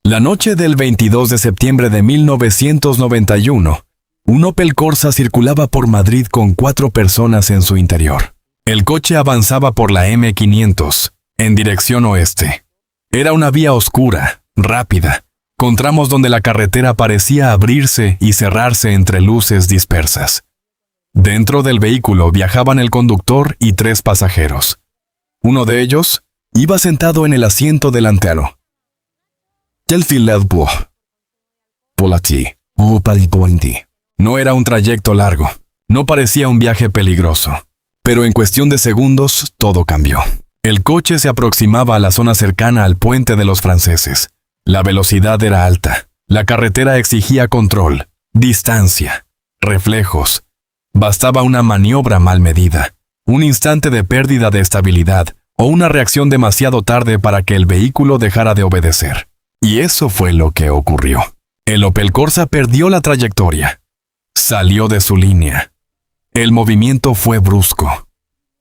La noche del 22 de septiembre de 1991, un Opel Corsa circulaba por Madrid con 4 personas en su interior. El coche avanzaba por la M500, en dirección oeste. Era una vía oscura, rápida, con tramos donde la carretera parecía abrirse y cerrarse entre luces dispersas. Dentro del vehículo viajaban el conductor y 3 pasajeros. Uno de ellos iba sentado en el asiento delantero. No era un trayecto largo, no parecía un viaje peligroso, pero en cuestión de segundos todo cambió. El coche se aproximaba a la zona cercana al puente de los franceses. La velocidad era alta, la carretera exigía control, distancia, reflejos. Bastaba una maniobra mal medida, un instante de pérdida de estabilidad o una reacción demasiado tarde para que el vehículo dejara de obedecer. Y eso fue lo que ocurrió. El Opel Corsa perdió la trayectoria. Salió de su línea. El movimiento fue brusco.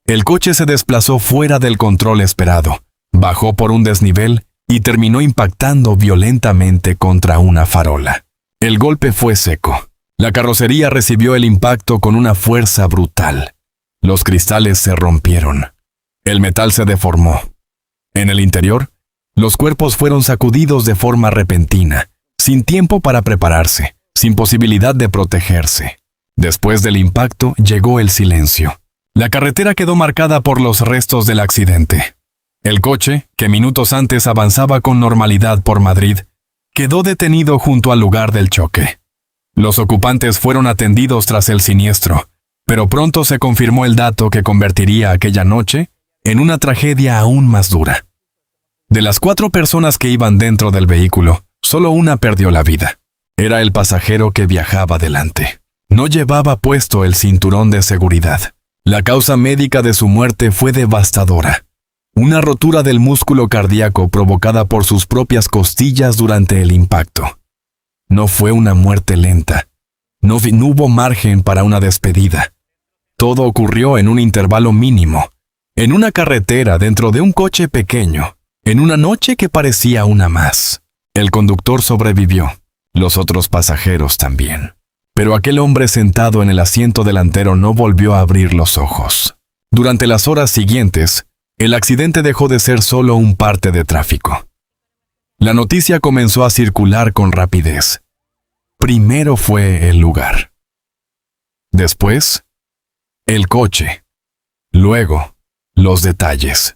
El coche se desplazó fuera del control esperado, bajó por un desnivel y terminó impactando violentamente contra una farola. El golpe fue seco. La carrocería recibió el impacto con una fuerza brutal. Los cristales se rompieron. El metal se deformó. En el interior, los cuerpos fueron sacudidos de forma repentina, sin tiempo para prepararse, sin posibilidad de protegerse. Después del impacto llegó el silencio. La carretera quedó marcada por los restos del accidente. El coche, que minutos antes avanzaba con normalidad por Madrid, quedó detenido junto al lugar del choque. Los ocupantes fueron atendidos tras el siniestro, pero pronto se confirmó el dato que convertiría aquella noche en una tragedia aún más dura. De las 4 personas que iban dentro del vehículo, solo una perdió la vida. Era el pasajero que viajaba delante. No llevaba puesto el cinturón de seguridad. La causa médica de su muerte fue devastadora. Una rotura del músculo cardíaco provocada por sus propias costillas durante el impacto. No fue una muerte lenta. No hubo margen para una despedida. Todo ocurrió en un intervalo mínimo, en una carretera dentro de un coche pequeño, en una noche que parecía una más. El conductor sobrevivió, los otros pasajeros también. Pero aquel hombre sentado en el asiento delantero no volvió a abrir los ojos. Durante las horas siguientes, el accidente dejó de ser solo un parte de tráfico. La noticia comenzó a circular con rapidez. Primero fue el lugar. Después, el coche. Luego, los detalles.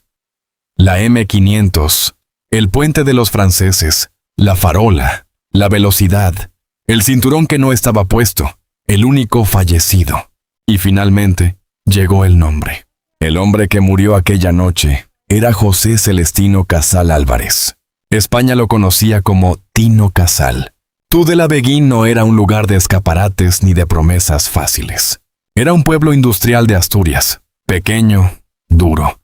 La M500, el puente de los franceses, la farola, la velocidad, el cinturón que no estaba puesto, el único fallecido. Y finalmente, llegó el nombre. El hombre que murió aquella noche era José Celestino Casal Álvarez. España lo conocía como Tino Casal. Tudela-Beguín no era un lugar de escaparates ni de promesas fáciles. Era un pueblo industrial de Asturias, pequeño, duro,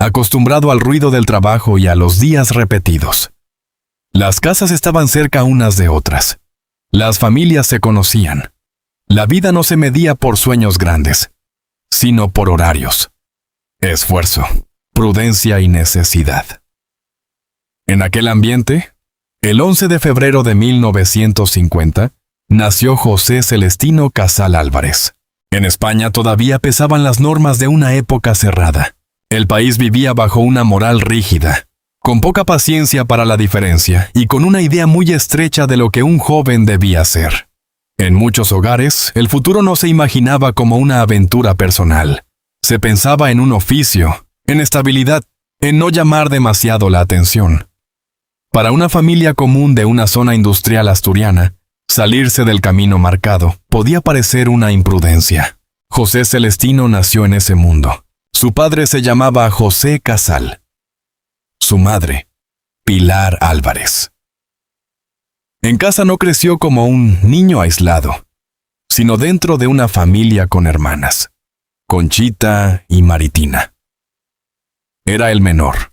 acostumbrado al ruido del trabajo y a los días repetidos. Las casas estaban cerca unas de otras. Las familias se conocían. La vida no se medía por sueños grandes, sino por horarios, esfuerzo, prudencia y necesidad. En aquel ambiente, el 11 de febrero de 1950, nació José Celestino Casal Álvarez. En España todavía pesaban las normas de una época cerrada. El país vivía bajo una moral rígida, con poca paciencia para la diferencia y con una idea muy estrecha de lo que un joven debía ser. En muchos hogares, el futuro no se imaginaba como una aventura personal. Se pensaba en un oficio, en estabilidad, en no llamar demasiado la atención. Para una familia común de una zona industrial asturiana, salirse del camino marcado podía parecer una imprudencia. José Celestino nació en ese mundo. Su padre se llamaba José Casal. Su madre, Pilar Álvarez. En casa no creció como un niño aislado, sino dentro de una familia con hermanas, Conchita y Maritina. Era el menor,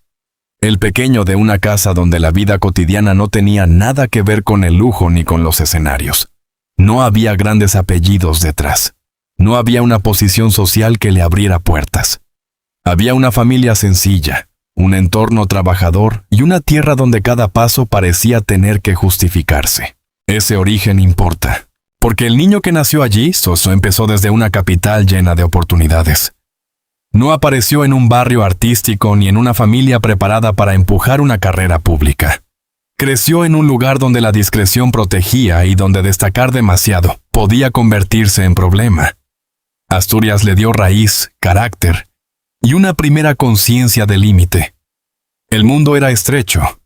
el pequeño de una casa donde la vida cotidiana no tenía nada que ver con el lujo ni con los escenarios. No había grandes apellidos detrás. No había una posición social que le abriera puertas. Había una familia sencilla, un entorno trabajador y una tierra donde cada paso parecía tener que justificarse. Ese origen importa, porque el niño que nació allí, Zoso, empezó desde una capital llena de oportunidades. No apareció en un barrio artístico ni en una familia preparada para empujar una carrera pública. Creció en un lugar donde la discreción protegía y donde destacar demasiado podía convertirse en problema. Asturias le dio raíz, carácter y una primera conciencia de límite. El mundo era estrecho,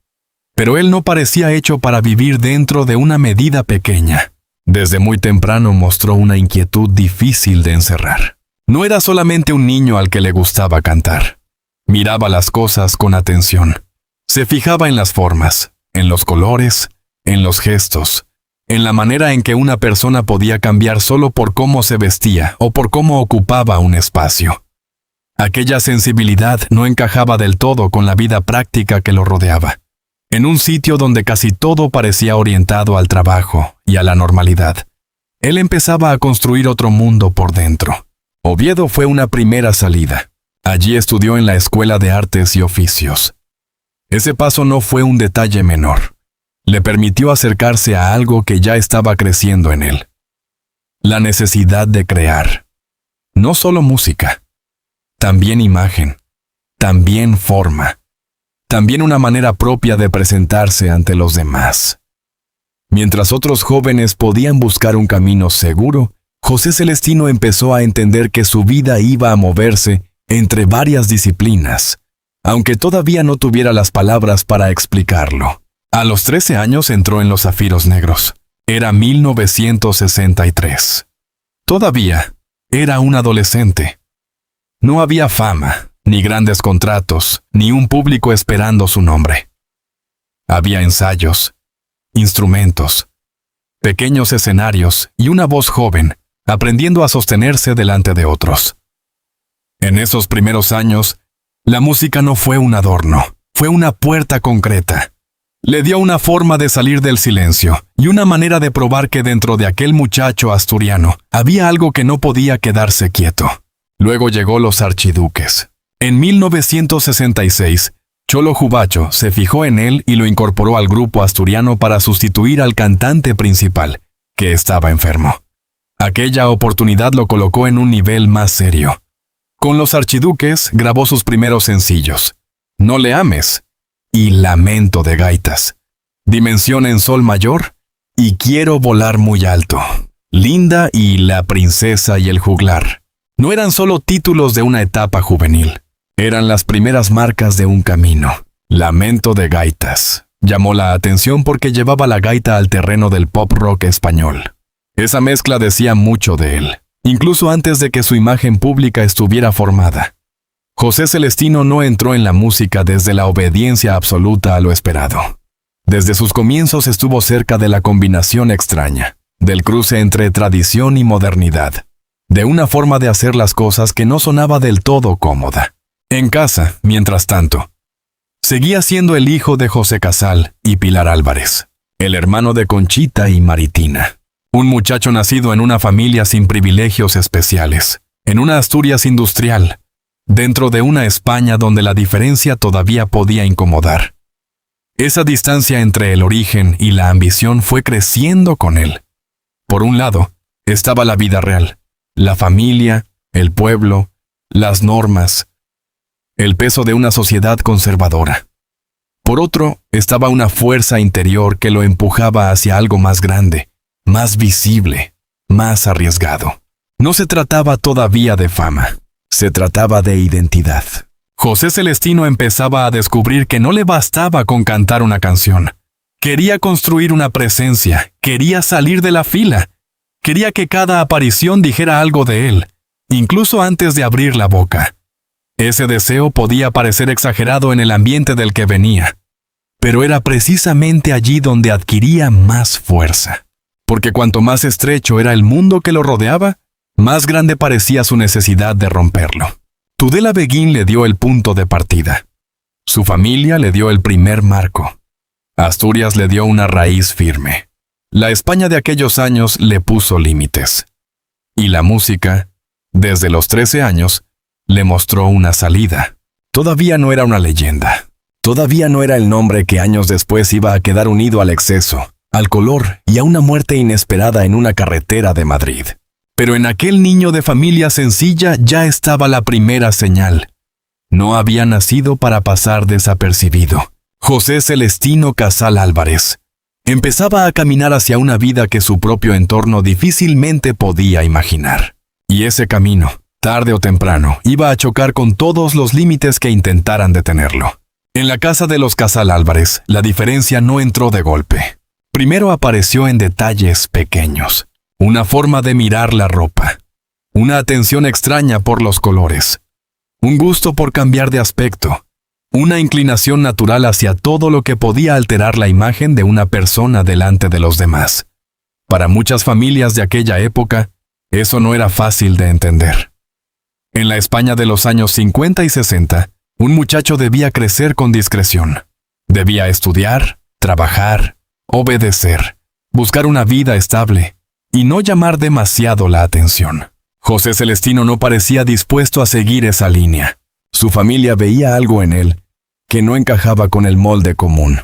pero él no parecía hecho para vivir dentro de una medida pequeña. Desde muy temprano mostró una inquietud difícil de encerrar. No era solamente un niño al que le gustaba cantar. Miraba las cosas con atención. Se fijaba en las formas, en los colores, en los gestos, en la manera en que una persona podía cambiar solo por cómo se vestía o por cómo ocupaba un espacio. Aquella sensibilidad no encajaba del todo con la vida práctica que lo rodeaba. En un sitio donde casi todo parecía orientado al trabajo y a la normalidad, él empezaba a construir otro mundo por dentro. Oviedo fue una primera salida. Allí estudió en la Escuela de Artes y Oficios. Ese paso no fue un detalle menor. Le permitió acercarse a algo que ya estaba creciendo en él. La necesidad de crear. No solo música, también imagen, también forma, también una manera propia de presentarse ante los demás. Mientras otros jóvenes podían buscar un camino seguro, José Celestino empezó a entender que su vida iba a moverse entre varias disciplinas, aunque todavía no tuviera las palabras para explicarlo. A los 13 años entró en los Zafiros Negros. Era 1963. Todavía era un adolescente. No había fama, ni grandes contratos, ni un público esperando su nombre. Había ensayos, instrumentos, pequeños escenarios y una voz joven, aprendiendo a sostenerse delante de otros. En esos primeros años, la música no fue un adorno, fue una puerta concreta. Le dio una forma de salir del silencio y una manera de probar que dentro de aquel muchacho asturiano había algo que no podía quedarse quieto. Luego llegó Los Archiduques. En 1966, Cholo Jubacho se fijó en él y lo incorporó al grupo asturiano para sustituir al cantante principal, que estaba enfermo. Aquella oportunidad lo colocó en un nivel más serio. Con Los Archiduques grabó sus primeros sencillos, No le ames y Lamento de gaitas, Dimensión en sol mayor y Quiero volar muy alto, Linda y La princesa y el juglar. No eran solo títulos de una etapa juvenil, eran las primeras marcas de un camino. Lamento de gaitas llamó la atención porque llevaba la gaita al terreno del pop rock español. Esa mezcla decía mucho de él, incluso antes de que su imagen pública estuviera formada. José Celestino no entró en la música desde la obediencia absoluta a lo esperado. Desde sus comienzos estuvo cerca de la combinación extraña, del cruce entre tradición y modernidad, de una forma de hacer las cosas que no sonaba del todo cómoda. En casa, mientras tanto, seguía siendo el hijo de José Casal y Pilar Álvarez, el hermano de Conchita y Maritina. Un muchacho nacido en una familia sin privilegios especiales, en una Asturias industrial, dentro de una España donde la diferencia todavía podía incomodar. Esa distancia entre el origen y la ambición fue creciendo con él. Por un lado, estaba la vida real, la familia, el pueblo, las normas, el peso de una sociedad conservadora. Por otro, estaba una fuerza interior que lo empujaba hacia algo más grande, más visible, más arriesgado. No se trataba todavía de fama, se trataba de identidad. José Celestino empezaba a descubrir que no le bastaba con cantar una canción. Quería construir una presencia, quería salir de la fila, quería que cada aparición dijera algo de él, incluso antes de abrir la boca. Ese deseo podía parecer exagerado en el ambiente del que venía, pero era precisamente allí donde adquiría más fuerza. Porque cuanto más estrecho era el mundo que lo rodeaba, más grande parecía su necesidad de romperlo. Tudela Beguín le dio el punto de partida. Su familia le dio el primer marco. Asturias le dio una raíz firme. La España de aquellos años le puso límites. Y la música, desde los 13 años, le mostró una salida. Todavía no era una leyenda. Todavía no era el nombre que años después iba a quedar unido al exceso, al color y a una muerte inesperada en una carretera de Madrid. Pero en aquel niño de familia sencilla ya estaba la primera señal. No había nacido para pasar desapercibido. José Celestino Casal Álvarez empezaba a caminar hacia una vida que su propio entorno difícilmente podía imaginar. Y ese camino, tarde o temprano, iba a chocar con todos los límites que intentaran detenerlo. En la casa de los Casal Álvarez, la diferencia no entró de golpe. Primero apareció en detalles pequeños. Una forma de mirar la ropa. Una atención extraña por los colores. Un gusto por cambiar de aspecto. Una inclinación natural hacia todo lo que podía alterar la imagen de una persona delante de los demás. Para muchas familias de aquella época, eso no era fácil de entender. En la España de los años 50 y 60, un muchacho debía crecer con discreción. Debía estudiar, trabajar, obedecer, buscar una vida estable y no llamar demasiado la atención. José Celestino no parecía dispuesto a seguir esa línea. Su familia veía algo en él que no encajaba con el molde común.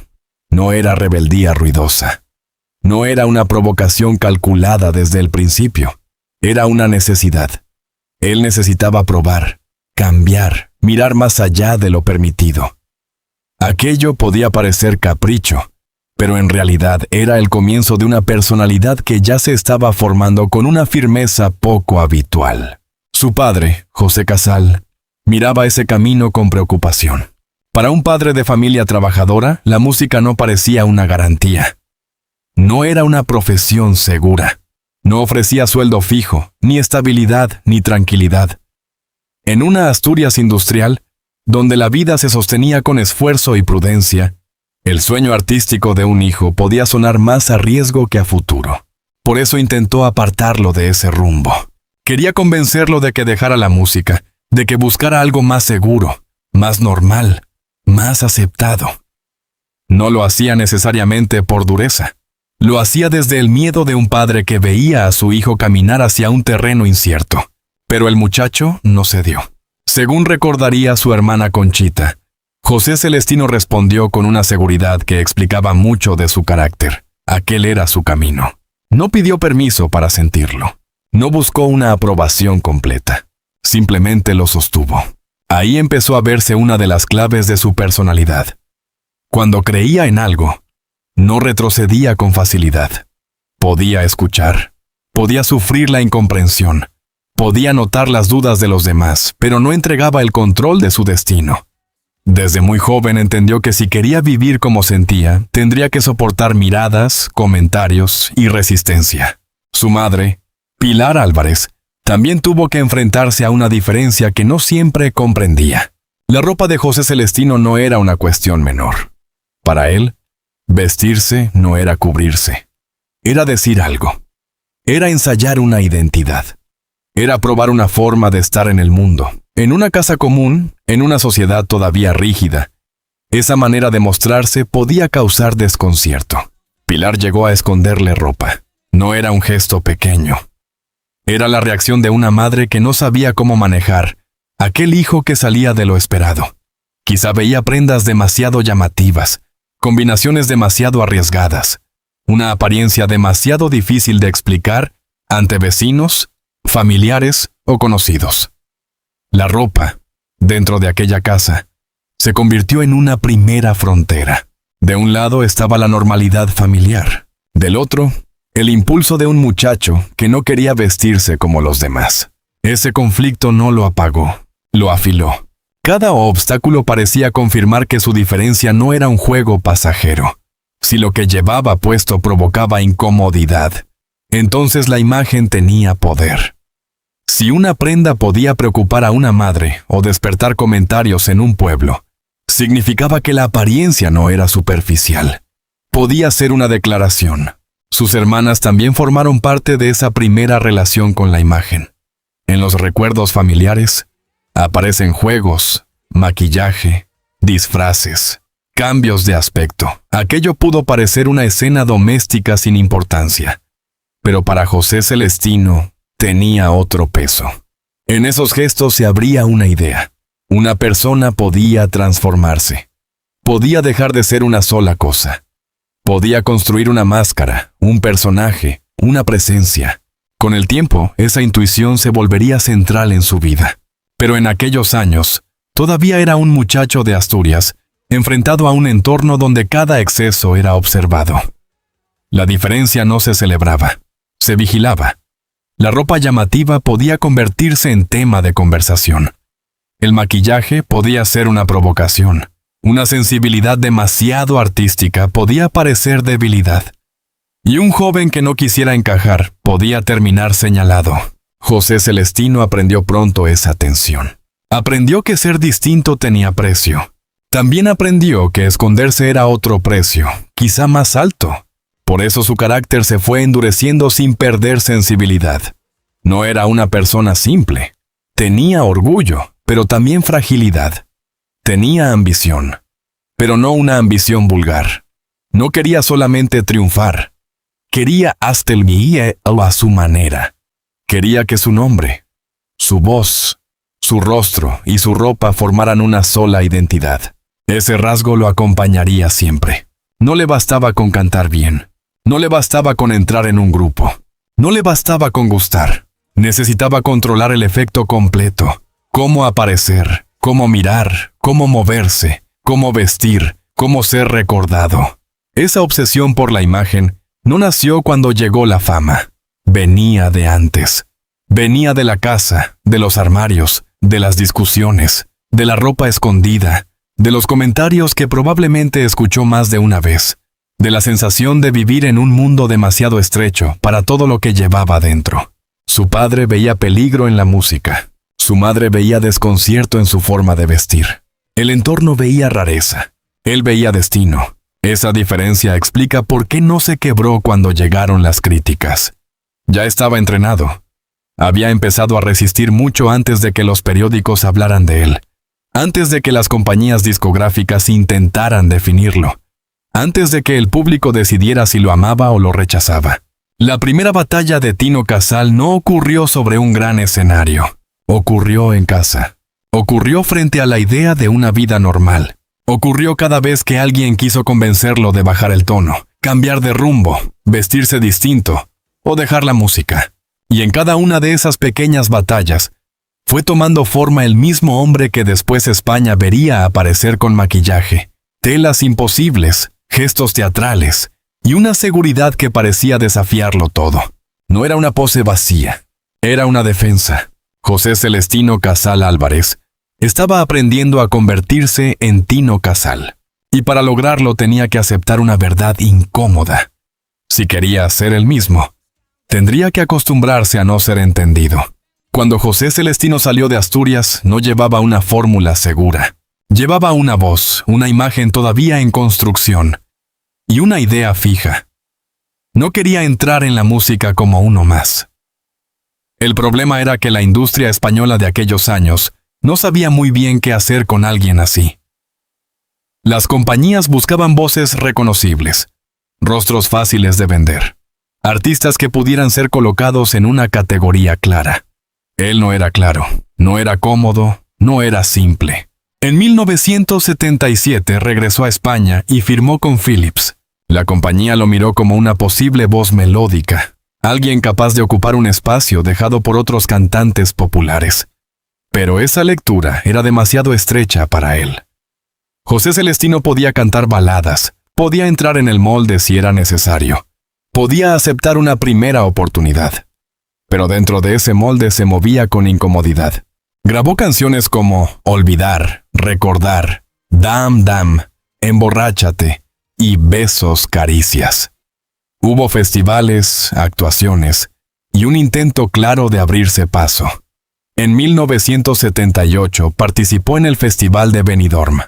No era rebeldía ruidosa. No era una provocación calculada desde el principio. Era una necesidad. Él necesitaba probar, cambiar, mirar más allá de lo permitido. Aquello podía parecer capricho, pero en realidad era el comienzo de una personalidad que ya se estaba formando con una firmeza poco habitual. Su padre, José Casal, miraba ese camino con preocupación. Para un padre de familia trabajadora, la música no parecía una garantía. No era una profesión segura. No ofrecía sueldo fijo, ni estabilidad, ni tranquilidad. En una Asturias industrial, donde la vida se sostenía con esfuerzo y prudencia, el sueño artístico de un hijo podía sonar más a riesgo que a futuro. Por eso intentó apartarlo de ese rumbo. Quería convencerlo de que dejara la música, de que buscara algo más seguro, más normal, más aceptado. No lo hacía necesariamente por dureza. Lo hacía desde el miedo de un padre que veía a su hijo caminar hacia un terreno incierto. Pero el muchacho no cedió. Según recordaría su hermana Conchita, José Celestino respondió con una seguridad que explicaba mucho de su carácter. Aquel era su camino. No pidió permiso para sentirlo. No buscó una aprobación completa. Simplemente lo sostuvo. Ahí empezó a verse una de las claves de su personalidad. Cuando creía en algo, no retrocedía con facilidad. Podía escuchar. Podía sufrir la incomprensión. Podía notar las dudas de los demás, pero no entregaba el control de su destino. Desde muy joven entendió que si quería vivir como sentía, tendría que soportar miradas, comentarios y resistencia. Su madre, Pilar Álvarez, también tuvo que enfrentarse a una diferencia que no siempre comprendía. La ropa de José Celestino no era una cuestión menor. Para él, vestirse no era cubrirse. Era decir algo. Era ensayar una identidad. Era probar una forma de estar en el mundo. En una casa común, en una sociedad todavía rígida, esa manera de mostrarse podía causar desconcierto. Pilar llegó a esconderle ropa. No era un gesto pequeño. Era la reacción de una madre que no sabía cómo manejar aquel hijo que salía de lo esperado. Quizá veía prendas demasiado llamativas, combinaciones demasiado arriesgadas, una apariencia demasiado difícil de explicar ante vecinos, familiares o conocidos. La ropa, dentro de aquella casa, se convirtió en una primera frontera. De un lado estaba la normalidad familiar, del otro, el impulso de un muchacho que no quería vestirse como los demás. Ese conflicto no lo apagó, lo afiló. Cada obstáculo parecía confirmar que su diferencia no era un juego pasajero. Si lo que llevaba puesto provocaba incomodidad, entonces la imagen tenía poder. Si una prenda podía preocupar a una madre o despertar comentarios en un pueblo, significaba que la apariencia no era superficial. Podía ser una declaración. Sus hermanas también formaron parte de esa primera relación con la imagen. En los recuerdos familiares, aparecen juegos, maquillaje, disfraces, cambios de aspecto. Aquello pudo parecer una escena doméstica sin importancia, pero para José Celestino tenía otro peso. En esos gestos se abría una idea. Una persona podía transformarse. Podía dejar de ser una sola cosa. Podía construir una máscara, un personaje, una presencia. Con el tiempo, esa intuición se volvería central en su vida. Pero en aquellos años, todavía era un muchacho de Asturias, enfrentado a un entorno donde cada exceso era observado. La diferencia no se celebraba, se vigilaba. La ropa llamativa podía convertirse en tema de conversación. El maquillaje podía ser una provocación. Una sensibilidad demasiado artística podía parecer debilidad. Y un joven que no quisiera encajar podía terminar señalado. José Celestino aprendió pronto esa tensión. Aprendió que ser distinto tenía precio. También aprendió que esconderse era otro precio, quizá más alto. Por eso su carácter se fue endureciendo sin perder sensibilidad. No era una persona simple. Tenía orgullo, pero también fragilidad. Tenía ambición, pero no una ambición vulgar. No quería solamente triunfar. Quería hasta el guía a su manera. Quería que su nombre, su voz, su rostro y su ropa formaran una sola identidad. Ese rasgo lo acompañaría siempre. No le bastaba con cantar bien. No le bastaba con entrar en un grupo. No le bastaba con gustar. Necesitaba controlar el efecto completo. Cómo aparecer, cómo mirar, cómo moverse, cómo vestir, cómo ser recordado. Esa obsesión por la imagen no nació cuando llegó la fama. Venía de antes. Venía de la casa, de los armarios, de las discusiones, de la ropa escondida, de los comentarios que probablemente escuchó más de una vez, de la sensación de vivir en un mundo demasiado estrecho para todo lo que llevaba dentro. Su padre veía peligro en la música. Su madre veía desconcierto en su forma de vestir. El entorno veía rareza. Él veía destino. Esa diferencia explica por qué no se quebró cuando llegaron las críticas. Ya estaba entrenado. Había empezado a resistir mucho antes de que los periódicos hablaran de él. Antes de que las compañías discográficas intentaran definirlo. Antes de que el público decidiera si lo amaba o lo rechazaba. La primera batalla de Tino Casal no ocurrió sobre un gran escenario. Ocurrió en casa. Ocurrió frente a la idea de una vida normal. Ocurrió cada vez que alguien quiso convencerlo de bajar el tono, cambiar de rumbo, vestirse distinto o dejar la música. Y en cada una de esas pequeñas batallas, fue tomando forma el mismo hombre que después España vería aparecer con maquillaje, telas imposibles, gestos teatrales y una seguridad que parecía desafiarlo todo. No era una pose vacía, era una defensa. José Celestino Casal Álvarez estaba aprendiendo a convertirse en Tino Casal. Y para lograrlo tenía que aceptar una verdad incómoda. Si quería ser el mismo, tendría que acostumbrarse a no ser entendido. Cuando José Celestino salió de Asturias, no llevaba una fórmula segura. Llevaba una voz, una imagen todavía en construcción y una idea fija. No quería entrar en la música como uno más. El problema era que la industria española de aquellos años no sabía muy bien qué hacer con alguien así. Las compañías buscaban voces reconocibles, rostros fáciles de vender, artistas que pudieran ser colocados en una categoría clara. Él no era claro, no era cómodo, no era simple. En 1977 regresó a España y firmó con Philips. La compañía lo miró como una posible voz melódica, alguien capaz de ocupar un espacio dejado por otros cantantes populares. Pero esa lectura era demasiado estrecha para él. José Celestino podía cantar baladas, podía entrar en el molde si era necesario, podía aceptar una primera oportunidad. Pero dentro de ese molde se movía con incomodidad. Grabó canciones como Olvidar, Recordar, Dam Dam, Emborráchate y Besos Caricias. Hubo festivales, actuaciones y un intento claro de abrirse paso. En 1978 participó en el Festival de Benidorm.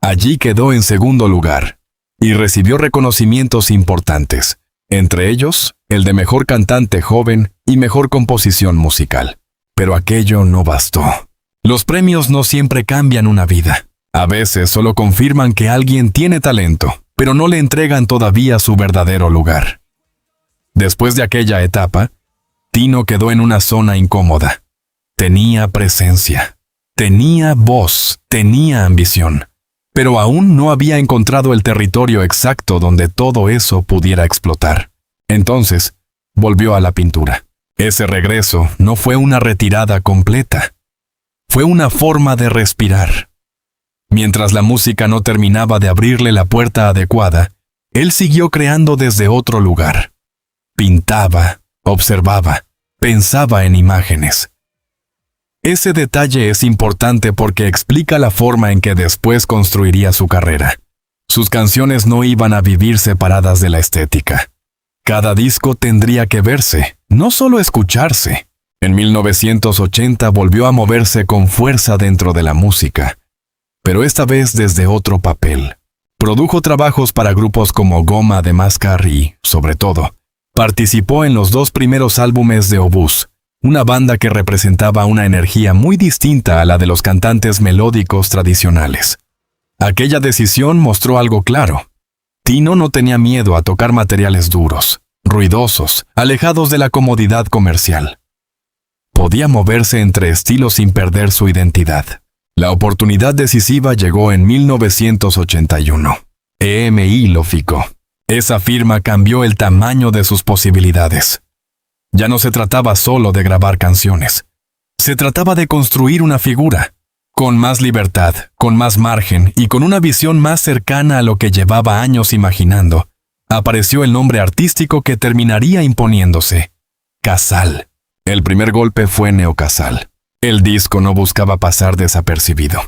Allí quedó en segundo lugar y recibió reconocimientos importantes, entre ellos el de mejor cantante joven y mejor composición musical. Pero aquello no bastó. Los premios no siempre cambian una vida. A veces solo confirman que alguien tiene talento, pero no le entregan todavía su verdadero lugar. Después de aquella etapa, Tino quedó en una zona incómoda. Tenía presencia, Tenía voz, tenía ambición, pero aún no había encontrado el territorio exacto donde todo eso pudiera explotar. Entonces, volvió a la pintura. Ese regreso no fue una retirada completa. Fue una forma de respirar. Mientras la música no terminaba de abrirle la puerta adecuada, él siguió creando desde otro lugar. Pintaba, observaba, pensaba en imágenes. Ese detalle es importante porque explica la forma en que después construiría su carrera. Sus canciones no iban a vivir separadas de la estética. Cada disco tendría que verse, no solo escucharse. En 1980 volvió a moverse con fuerza dentro de la música, pero esta vez desde otro papel. Produjo trabajos para grupos como Goma de Mascar y, sobre todo, participó en los 2 primeros álbumes de Obús, una banda que representaba una energía muy distinta a la de los cantantes melódicos tradicionales. Aquella decisión mostró algo claro. Tino no tenía miedo a tocar materiales duros, ruidosos, alejados de la comodidad comercial. Podía moverse entre estilos sin perder su identidad. La oportunidad decisiva llegó en 1981. EMI lo ficó. Esa firma cambió el tamaño de sus posibilidades. Ya no se trataba solo de grabar canciones. Se trataba de construir una figura, con más libertad, con más margen y con una visión más cercana a lo que llevaba años imaginando. Apareció el nombre artístico que terminaría imponiéndose: Casal. El primer golpe fue Neocasal. El disco no buscaba pasar desapercibido.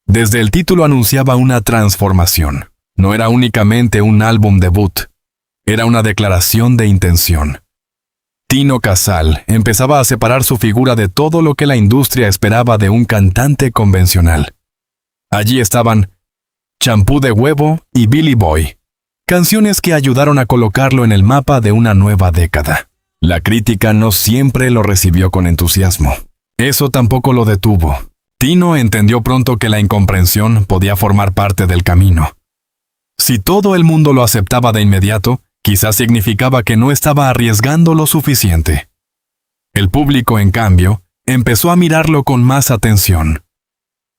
Desde el título anunciaba una transformación. No era únicamente un álbum debut, era una declaración de intención. Tino Casal empezaba a separar su figura de todo lo que la industria esperaba de un cantante convencional. Allí estaban Champú de Huevo y Billy Boy, canciones que ayudaron a colocarlo en el mapa de una nueva década. La crítica no siempre lo recibió con entusiasmo. Eso tampoco lo detuvo. Tino entendió pronto que la incomprensión podía formar parte del camino. Si todo el mundo lo aceptaba de inmediato, quizás significaba que no estaba arriesgando lo suficiente. El público, en cambio, empezó a mirarlo con más atención.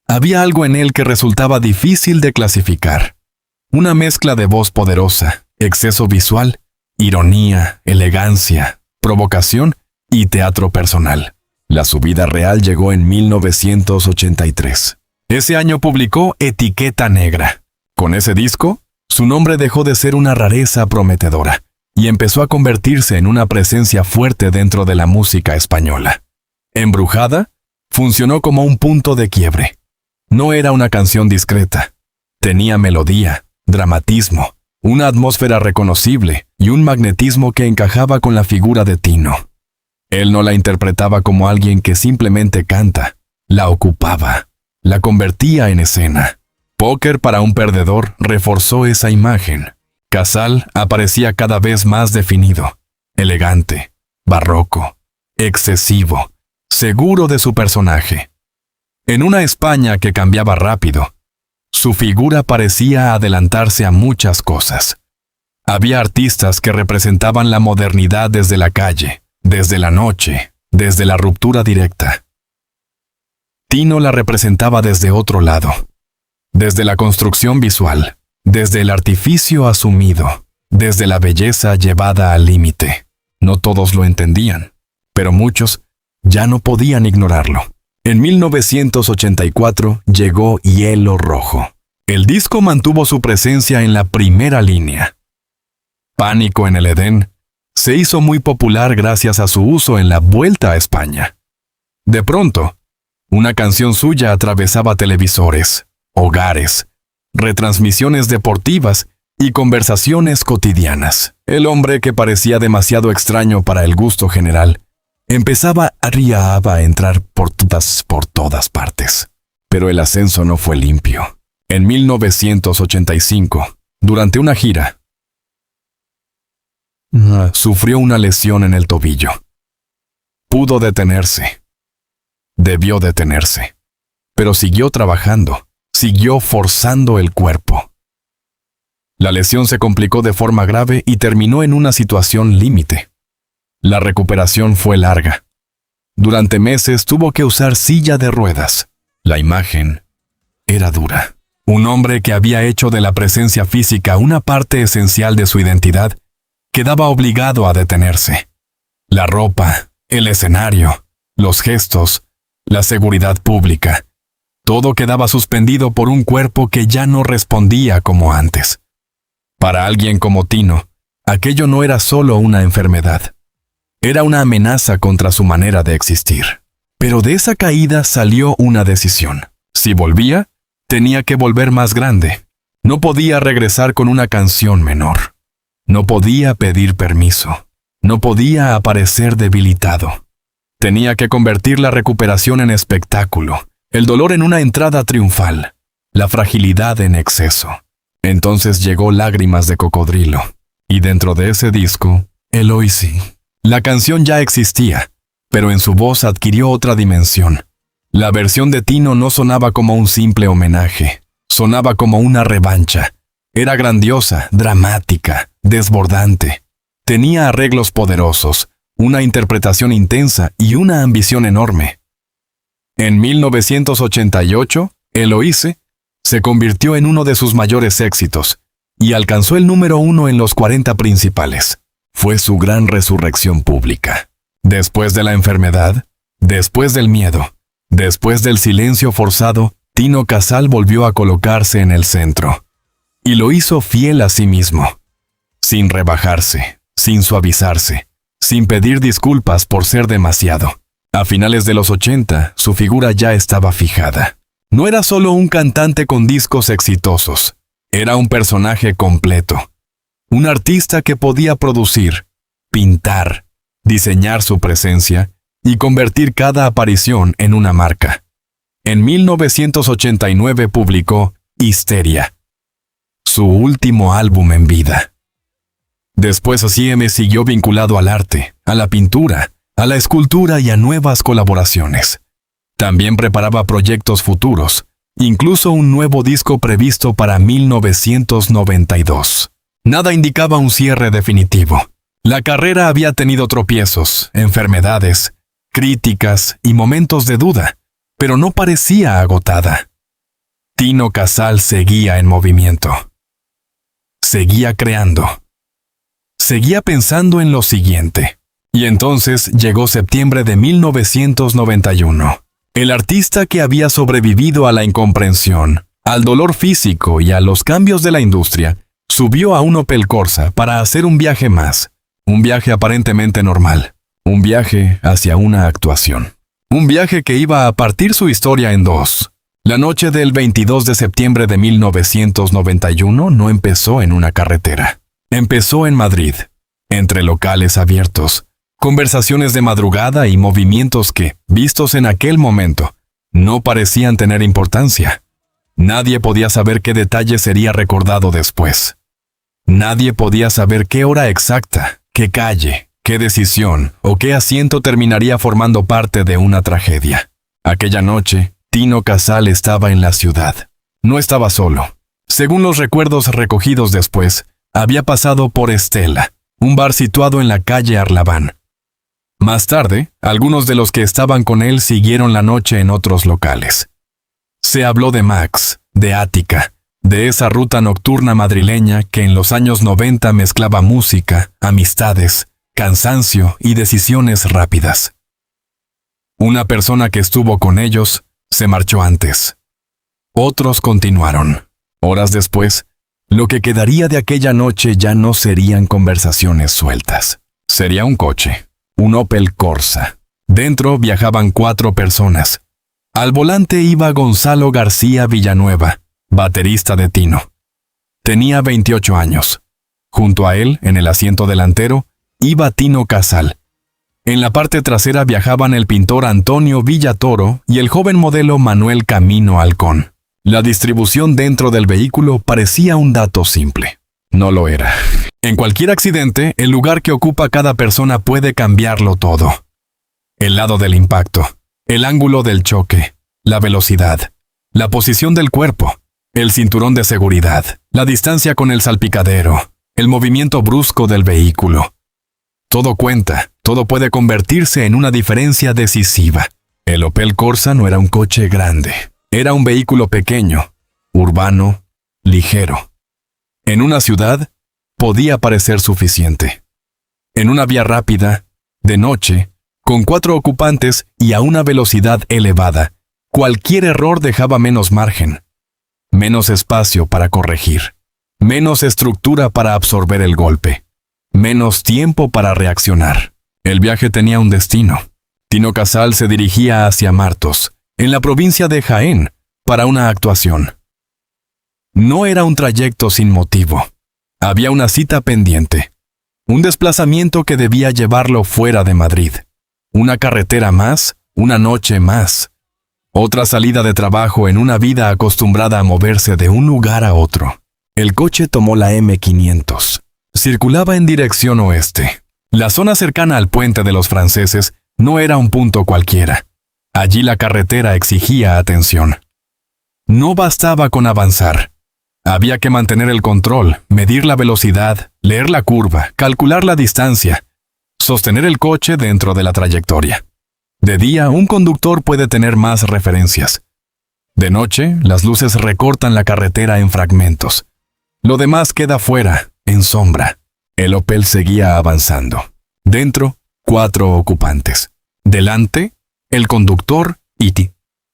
Había algo en él que resultaba difícil de clasificar. Una mezcla de voz poderosa, exceso visual, ironía, elegancia, provocación y teatro personal. La subida real llegó en 1983. Ese año publicó Etiqueta Negra. Con ese disco, su nombre dejó de ser una rareza prometedora y empezó a convertirse en una presencia fuerte dentro de la música española. Embrujada funcionó como un punto de quiebre. No era una canción discreta. Tenía melodía, dramatismo, una atmósfera reconocible y un magnetismo que encajaba con la figura de Tino. Él no la interpretaba como alguien que simplemente canta, la ocupaba, la convertía en escena. Póker para un perdedor reforzó esa imagen. Casal aparecía cada vez más definido, elegante, barroco, excesivo, seguro de su personaje. En una España que cambiaba rápido, su figura parecía adelantarse a muchas cosas. Había artistas que representaban la modernidad desde la calle, desde la noche, desde la ruptura directa. Tino la representaba desde otro lado. Desde la construcción visual, desde el artificio asumido, desde la belleza llevada al límite. No todos lo entendían, pero muchos ya no podían ignorarlo. En 1984 llegó Hielo Rojo. El disco mantuvo su presencia en la primera línea. Pánico en el Edén se hizo muy popular gracias a su uso en la Vuelta a España. De pronto, una canción suya atravesaba televisores, hogares, retransmisiones deportivas y conversaciones cotidianas. El hombre, que parecía demasiado extraño para el gusto general, empezaba a entrar por todas partes. Pero el ascenso no fue limpio. En 1985, durante una gira, sufrió una lesión en el tobillo. Pudo detenerse. Debió detenerse. Pero siguió trabajando. Siguió forzando el cuerpo. La lesión se complicó de forma grave y terminó en una situación límite. La recuperación fue larga. Durante meses tuvo que usar silla de ruedas. La imagen era dura. Un hombre que había hecho de la presencia física una parte esencial de su identidad quedaba obligado a detenerse. La ropa, el escenario, los gestos, la seguridad pública, todo quedaba suspendido por un cuerpo que ya no respondía como antes. Para alguien como Tino, aquello no era solo una enfermedad. Era una amenaza contra su manera de existir. Pero de esa caída salió una decisión. Si volvía, tenía que volver más grande. No podía regresar con una canción menor. No podía pedir permiso. No podía aparecer debilitado. Tenía que convertir la recuperación en espectáculo, el dolor en una entrada triunfal, la fragilidad en exceso. Entonces llegó Lágrimas de Cocodrilo, y dentro de ese disco, Eloise. La canción ya existía, pero en su voz adquirió otra dimensión. La versión de Tino no sonaba como un simple homenaje, sonaba como una revancha. Era grandiosa, dramática, desbordante. Tenía arreglos poderosos, una interpretación intensa y una ambición enorme. En 1988, Eloise se convirtió en uno de sus mayores éxitos y alcanzó el número 1 en los 40 principales. Fue su gran resurrección pública. Después de la enfermedad, después del miedo, después del silencio forzado, Tino Casal volvió a colocarse en el centro. Y lo hizo fiel a sí mismo, sin rebajarse, sin suavizarse, sin pedir disculpas por ser demasiado. A finales de los 80, su figura ya estaba fijada. No era solo un cantante con discos exitosos, era un personaje completo. Un artista que podía producir, pintar, diseñar su presencia y convertir cada aparición en una marca. En 1989 publicó Histeria, su último álbum en vida. Después CM siguió vinculado al arte, a la pintura, a la escultura y a nuevas colaboraciones. También preparaba proyectos futuros, incluso un nuevo disco previsto para 1992. Nada indicaba un cierre definitivo. La carrera había tenido tropiezos, enfermedades, críticas y momentos de duda, pero no parecía agotada. Tino Casal seguía en movimiento. Seguía creando. Seguía pensando en lo siguiente. Y entonces llegó septiembre de 1991. El artista que había sobrevivido a la incomprensión, al dolor físico y a los cambios de la industria, subió a un Opel Corsa para hacer un viaje más. Un viaje aparentemente normal. Un viaje hacia una actuación. Un viaje que iba a partir su historia en dos. La noche del 22 de septiembre de 1991 no empezó en una carretera. Empezó en Madrid, entre locales abiertos, conversaciones de madrugada y movimientos que, vistos en aquel momento, no parecían tener importancia. Nadie podía saber qué detalle sería recordado después. Nadie podía saber qué hora exacta, qué calle, qué decisión o qué asiento terminaría formando parte de una tragedia. Aquella noche, Tino Casal estaba en la ciudad. No estaba solo. Según los recuerdos recogidos después, había pasado por Estela, un bar situado en la calle Arlabán. Más tarde, algunos de los que estaban con él siguieron la noche en otros locales. Se habló de Max, de Ática, de esa ruta nocturna madrileña que en los años 90 mezclaba música, amistades, cansancio y decisiones rápidas. Una persona que estuvo con ellos se marchó antes. Otros continuaron. Horas después, lo que quedaría de aquella noche ya no serían conversaciones sueltas. Sería un coche, un Opel Corsa. Dentro viajaban 4 personas. Al volante iba Gonzalo García Villanueva, baterista de Tino. Tenía 28 años. Junto a él, en el asiento delantero, iba Tino Casal. En la parte trasera viajaban el pintor Antonio Villatoro y el joven modelo Manuel Camino Halcón. La distribución dentro del vehículo parecía un dato simple. No lo era. En cualquier accidente, el lugar que ocupa cada persona puede cambiarlo todo. El lado del impacto, el ángulo del choque, la velocidad, la posición del cuerpo, el cinturón de seguridad, la distancia con el salpicadero, el movimiento brusco del vehículo. Todo cuenta, todo puede convertirse en una diferencia decisiva. El Opel Corsa no era un coche grande. Era un vehículo pequeño, urbano, ligero. En una ciudad, podía parecer suficiente. En una vía rápida, de noche, con 4 ocupantes y a una velocidad elevada, cualquier error dejaba menos margen, menos espacio para corregir, menos estructura para absorber el golpe, menos tiempo para reaccionar. El viaje tenía un destino. Tino Casal se dirigía hacia Martos, en la provincia de Jaén, para una actuación. No era un trayecto sin motivo. Había una cita pendiente, un desplazamiento que debía llevarlo fuera de Madrid. Una carretera más, una noche más. Otra salida de trabajo en una vida acostumbrada a moverse de un lugar a otro. El coche tomó la M500. Circulaba en dirección oeste. La zona cercana al puente de los franceses no era un punto cualquiera. Allí la carretera exigía atención. No bastaba con avanzar. Había que mantener el control, medir la velocidad, leer la curva, calcular la distancia, sostener el coche dentro de la trayectoria. De día, un conductor puede tener más referencias. De noche, las luces recortan la carretera en fragmentos. Lo demás queda fuera, en sombra. El Opel seguía avanzando. Dentro, 4 ocupantes. Delante, el conductor y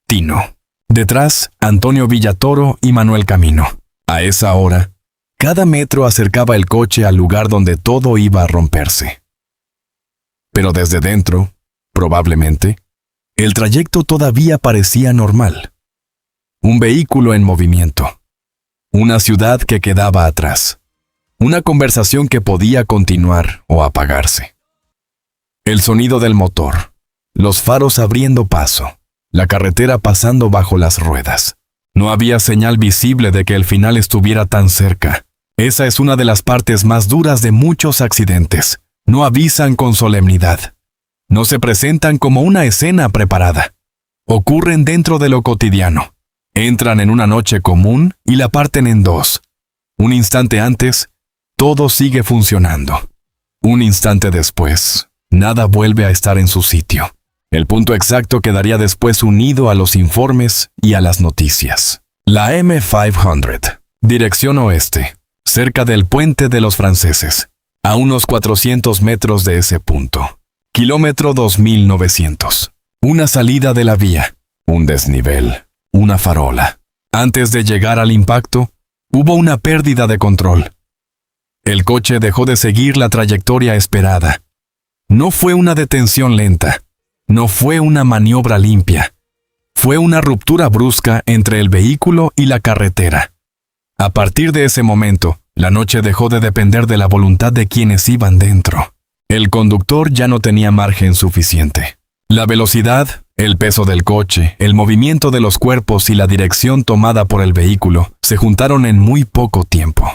Tino. Detrás, Antonio Villatoro y Manuel Camino. A esa hora, cada metro acercaba el coche al lugar donde todo iba a romperse. Pero desde dentro, probablemente, el trayecto todavía parecía normal. Un vehículo en movimiento. Una ciudad que quedaba atrás. Una conversación que podía continuar o apagarse. El sonido del motor. Los faros abriendo paso. La carretera pasando bajo las ruedas. No había señal visible de que el final estuviera tan cerca. Esa es una de las partes más duras de muchos accidentes. No avisan con solemnidad. No se presentan como una escena preparada. Ocurren dentro de lo cotidiano. Entran en una noche común y la parten en 2. Un instante antes, todo sigue funcionando. Un instante después, nada vuelve a estar en su sitio. El punto exacto quedaría después unido a los informes y a las noticias. La M500, dirección oeste, cerca del puente de los franceses, a unos 400 metros de ese punto. Kilómetro 2900. Una salida de la vía, un desnivel, una farola. Antes de llegar al impacto, hubo una pérdida de control. El coche dejó de seguir la trayectoria esperada. No fue una detención lenta. No fue una maniobra limpia. Fue una ruptura brusca entre el vehículo y la carretera. A partir de ese momento, la noche dejó de depender de la voluntad de quienes iban dentro. El conductor ya no tenía margen suficiente. La velocidad, el peso del coche, el movimiento de los cuerpos y la dirección tomada por el vehículo se juntaron en muy poco tiempo.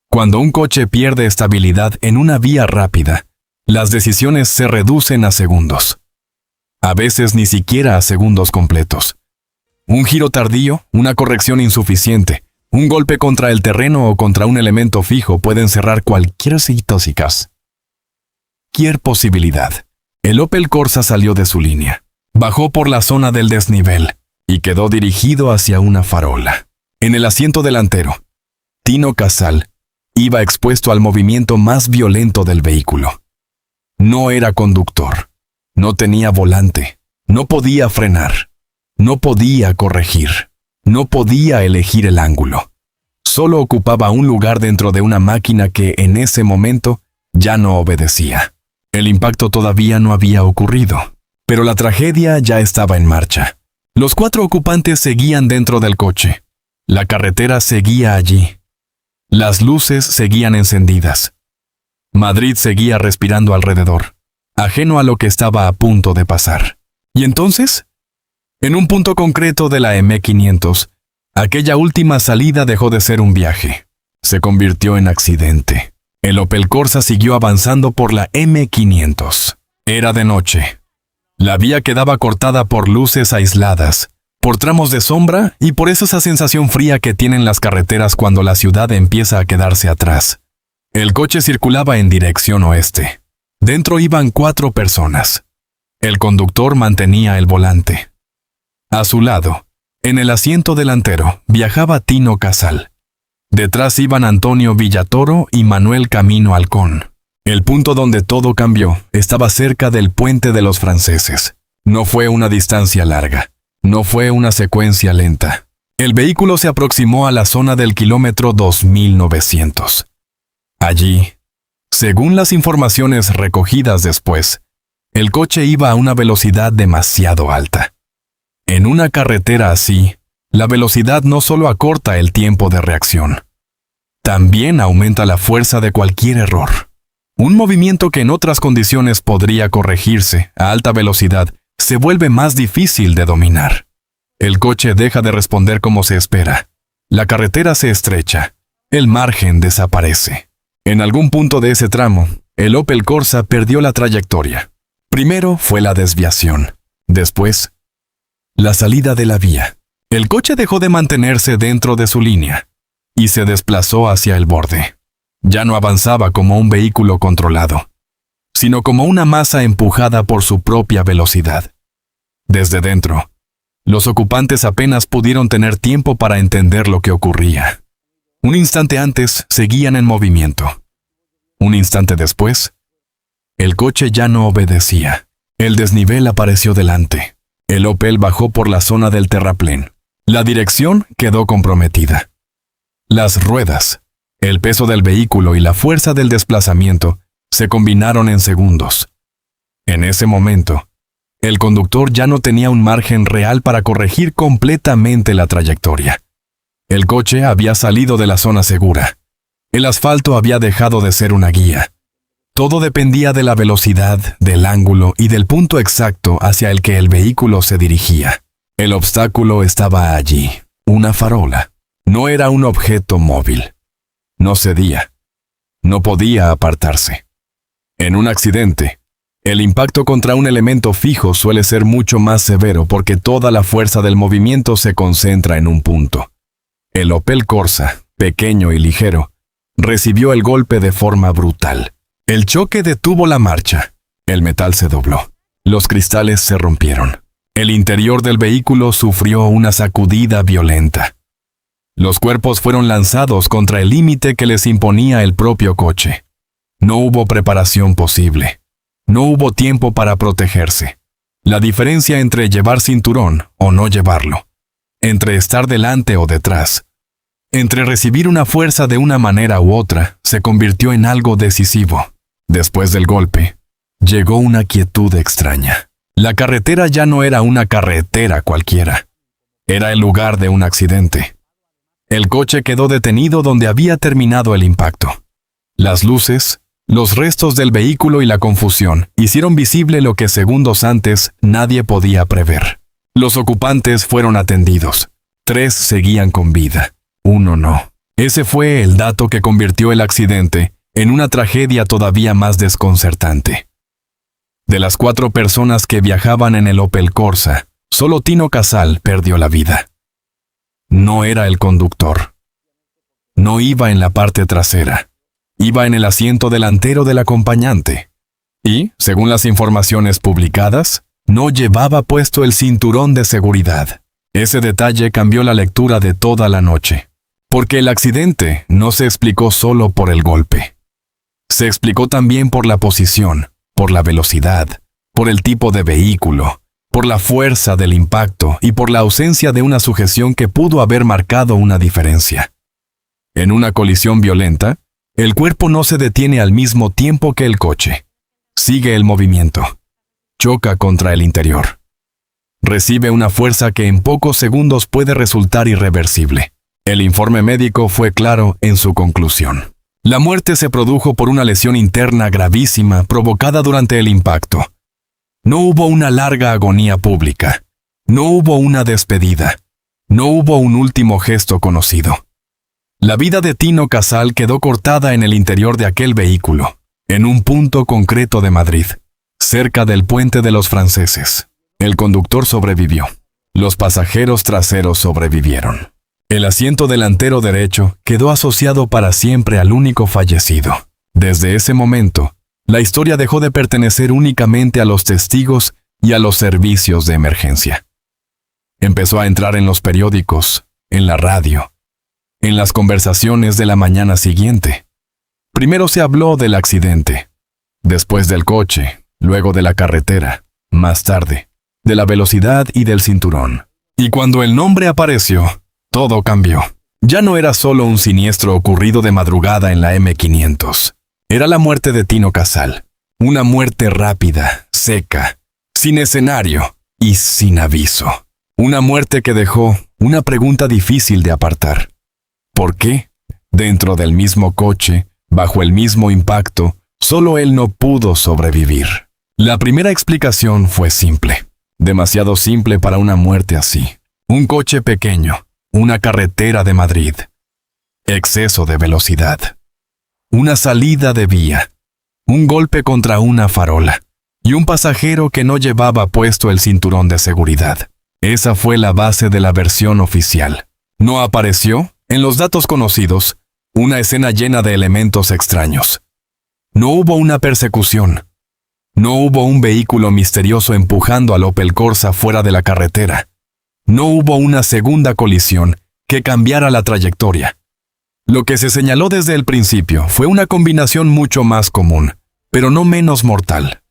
Cuando un coche pierde estabilidad en una vía rápida, las decisiones se reducen a segundos. A veces ni siquiera a segundos completos. Un giro tardío, una corrección insuficiente, un golpe contra el terreno o contra un elemento fijo pueden cerrar cualquier posibilidad. El Opel Corsa salió de su línea, bajó por la zona del desnivel y quedó dirigido hacia una farola. En el asiento delantero, Tino Casal iba expuesto al movimiento más violento del vehículo. No era conductor. No tenía volante, no podía frenar, no podía corregir, no podía elegir el ángulo. Solo ocupaba un lugar dentro de una máquina que en ese momento ya no obedecía. El impacto todavía no había ocurrido, pero la tragedia ya estaba en marcha. Los 4 ocupantes seguían dentro del coche. La carretera seguía allí. Las luces seguían encendidas. Madrid seguía respirando alrededor, ajeno a lo que estaba a punto de pasar. ¿Y entonces? En un punto concreto de la M500, aquella última salida dejó de ser un viaje. Se convirtió en accidente. El Opel Corsa siguió avanzando por la M500. Era de noche. La vía quedaba cortada por luces aisladas, por tramos de sombra y por esa sensación fría que tienen las carreteras cuando la ciudad empieza a quedarse atrás. El coche circulaba en dirección oeste. Dentro iban 4 personas. El conductor mantenía el volante. A su lado, en el asiento delantero, viajaba Tino Casal. Detrás iban Antonio Villatoro y Manuel Camino Halcón. El punto donde todo cambió estaba cerca del puente de los franceses. No fue una distancia larga. No fue una secuencia lenta. El vehículo se aproximó a la zona del kilómetro 2900. Allí, según las informaciones recogidas después, el coche iba a una velocidad demasiado alta. En una carretera así, la velocidad no solo acorta el tiempo de reacción, también aumenta la fuerza de cualquier error. Un movimiento que en otras condiciones podría corregirse a alta velocidad se vuelve más difícil de dominar. El coche deja de responder como se espera. La carretera se estrecha. El margen desaparece. En algún punto de ese tramo, el Opel Corsa perdió la trayectoria. Primero fue la desviación. Después, la salida de la vía. El coche dejó de mantenerse dentro de su línea y se desplazó hacia el borde. Ya no avanzaba como un vehículo controlado, sino como una masa empujada por su propia velocidad. Desde dentro, los ocupantes apenas pudieron tener tiempo para entender lo que ocurría. Un instante antes seguían en movimiento. Un instante después, el coche ya no obedecía. El desnivel apareció delante. El Opel bajó por la zona del terraplén. La dirección quedó comprometida. Las ruedas, el peso del vehículo y la fuerza del desplazamiento se combinaron en segundos. En ese momento, el conductor ya no tenía un margen real para corregir completamente la trayectoria. El coche había salido de la zona segura. El asfalto había dejado de ser una guía. Todo dependía de la velocidad, del ángulo y del punto exacto hacia el que el vehículo se dirigía. El obstáculo estaba allí, una farola. No era un objeto móvil. No cedía. No podía apartarse. En un accidente, el impacto contra un elemento fijo suele ser mucho más severo porque toda la fuerza del movimiento se concentra en un punto. El Opel Corsa, pequeño y ligero, recibió el golpe de forma brutal. El choque detuvo la marcha. El metal se dobló. Los cristales se rompieron. El interior del vehículo sufrió una sacudida violenta. Los cuerpos fueron lanzados contra el límite que les imponía el propio coche. No hubo preparación posible. No hubo tiempo para protegerse. La diferencia entre llevar cinturón o no llevarlo, entre estar delante o detrás, entre recibir una fuerza de una manera u otra, se convirtió en algo decisivo. Después del golpe, llegó una quietud extraña. La carretera ya no era una carretera cualquiera. Era el lugar de un accidente. El coche quedó detenido donde había terminado el impacto. Las luces, los restos del vehículo y la confusión hicieron visible lo que segundos antes nadie podía prever. Los ocupantes fueron atendidos. 3 seguían con vida. 1 no. Ese fue el dato que convirtió el accidente en una tragedia todavía más desconcertante. De las 4 personas que viajaban en el Opel Corsa, solo Tino Casal perdió la vida. No era el conductor. No iba en la parte trasera. Iba en el asiento delantero del acompañante. Y, según las informaciones publicadas, no llevaba puesto el cinturón de seguridad. Ese detalle cambió la lectura de toda la noche. Porque el accidente no se explicó solo por el golpe. Se explicó también por la posición, por la velocidad, por el tipo de vehículo, por la fuerza del impacto y por la ausencia de una sujeción que pudo haber marcado una diferencia. En una colisión violenta, el cuerpo no se detiene al mismo tiempo que el coche. Sigue el movimiento. Choca contra el interior. Recibe una fuerza que en pocos segundos puede resultar irreversible. El informe médico fue claro en su conclusión. La muerte se produjo por una lesión interna gravísima provocada durante el impacto. No hubo una larga agonía pública. No hubo una despedida. No hubo un último gesto conocido. La vida de Tino Casal quedó cortada en el interior de aquel vehículo, en un punto concreto de Madrid, cerca del puente de los franceses. El conductor sobrevivió. Los pasajeros traseros sobrevivieron. El asiento delantero derecho quedó asociado para siempre al único fallecido. Desde ese momento, la historia dejó de pertenecer únicamente a los testigos y a los servicios de emergencia. Empezó a entrar en los periódicos, en la radio, en las conversaciones de la mañana siguiente. Primero se habló del accidente, después del coche, luego de la carretera, más tarde, de la velocidad y del cinturón. Y cuando el nombre apareció, todo cambió. Ya no era solo un siniestro ocurrido de madrugada en la M500. Era la muerte de Tino Casal. Una muerte rápida, seca, sin escenario y sin aviso. Una muerte que dejó una pregunta difícil de apartar. ¿Por qué? Dentro del mismo coche, bajo el mismo impacto, solo él no pudo sobrevivir. La primera explicación fue simple. Demasiado simple para una muerte así. Un coche pequeño, una carretera de Madrid. Exceso de velocidad. Una salida de vía. Un golpe contra una farola. Y un pasajero que no llevaba puesto el cinturón de seguridad. Esa fue la base de la versión oficial. No apareció, en los datos conocidos, una escena llena de elementos extraños. No hubo una persecución. No hubo un vehículo misterioso empujando al Opel Corsa fuera de la carretera. No hubo una segunda colisión que cambiara la trayectoria. Lo que se señaló desde el principio fue una combinación mucho más común, pero no menos mortal.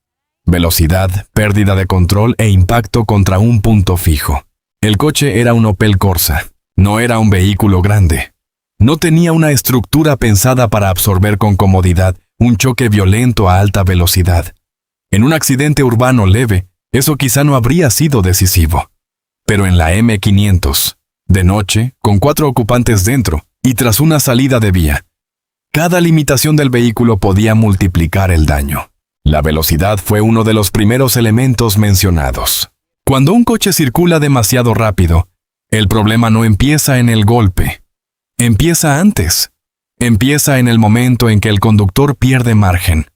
Velocidad, pérdida de control e impacto contra un punto fijo. El coche era un Opel Corsa, no era un vehículo grande. No tenía una estructura pensada para absorber con comodidad un choque violento a alta velocidad. En un accidente urbano leve, eso quizá no habría sido decisivo. Pero en la M500, de noche, con 4 ocupantes dentro y tras una salida de vía, cada limitación del vehículo podía multiplicar el daño. La velocidad fue uno de los primeros elementos mencionados. Cuando un coche circula demasiado rápido, el problema no empieza en el golpe. Empieza antes. Empieza en el momento en que el conductor pierde margen.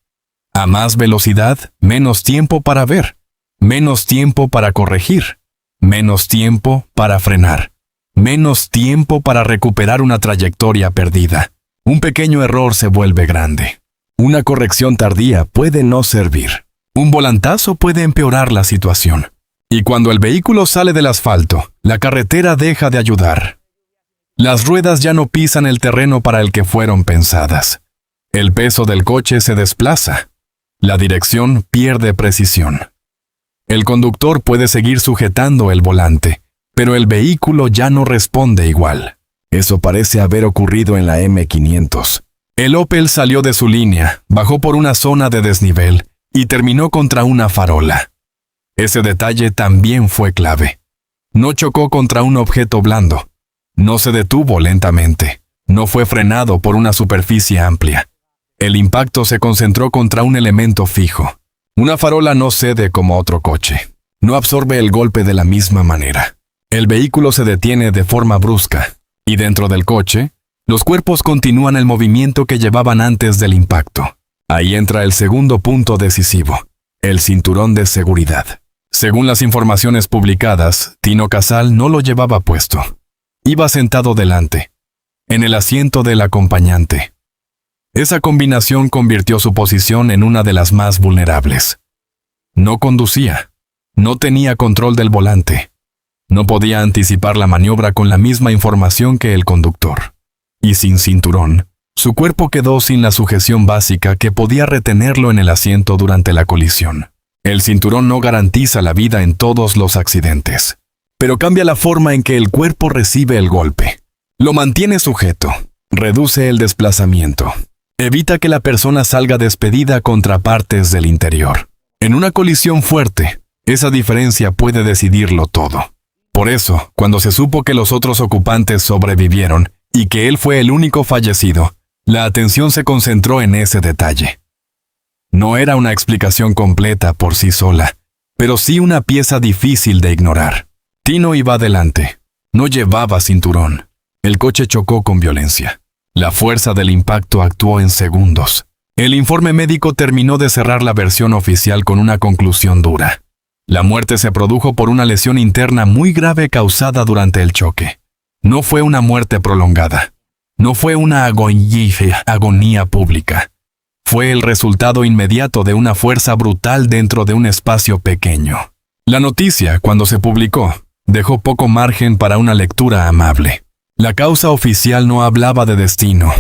A más velocidad, menos tiempo para ver, menos tiempo para corregir, menos tiempo para frenar, menos tiempo para recuperar una trayectoria perdida. Un pequeño error se vuelve grande. Una corrección tardía puede no servir. Un volantazo puede empeorar la situación. Y cuando el vehículo sale del asfalto, la carretera deja de ayudar. Las ruedas ya no pisan el terreno para el que fueron pensadas. El peso del coche se desplaza. La dirección pierde precisión. El conductor puede seguir sujetando el volante, pero el vehículo ya no responde igual. Eso parece haber ocurrido en la M500. El Opel salió de su línea, bajó por una zona de desnivel y terminó contra una farola. Ese detalle también fue clave. No chocó contra un objeto blando. No se detuvo lentamente. No fue frenado por una superficie amplia. El impacto se concentró contra un elemento fijo. Una farola no cede como otro coche. No absorbe el golpe de la misma manera. El vehículo se detiene de forma brusca, y dentro del coche, los cuerpos continúan el movimiento que llevaban antes del impacto. Ahí entra el segundo punto decisivo, el cinturón de seguridad. Según las informaciones publicadas, Tino Casal no lo llevaba puesto. Iba sentado delante, en el asiento del acompañante. Esa combinación convirtió su posición en una de las más vulnerables. No conducía, no tenía control del volante, no podía anticipar la maniobra con la misma información que el conductor. Y sin cinturón, su cuerpo quedó sin la sujeción básica que podía retenerlo en el asiento durante la colisión. El cinturón no garantiza la vida en todos los accidentes, pero cambia la forma en que el cuerpo recibe el golpe. Lo mantiene sujeto, reduce el desplazamiento, evita que la persona salga despedida contra partes del interior. En una colisión fuerte, esa diferencia puede decidirlo todo. Por eso, cuando se supo que los otros ocupantes sobrevivieron y que él fue el único fallecido, la atención se concentró en ese detalle. No era una explicación completa por sí sola, pero sí una pieza difícil de ignorar. Tino iba adelante. No llevaba cinturón. El coche chocó con violencia. La fuerza del impacto actuó en segundos. El informe médico terminó de cerrar la versión oficial con una conclusión dura. La muerte se produjo por una lesión interna muy grave causada durante el choque. No fue una muerte prolongada. No fue una agonía pública. Fue el resultado inmediato de una fuerza brutal dentro de un espacio pequeño. La noticia, cuando se publicó, dejó poco margen para una lectura amable. La causa oficial no hablaba de destino,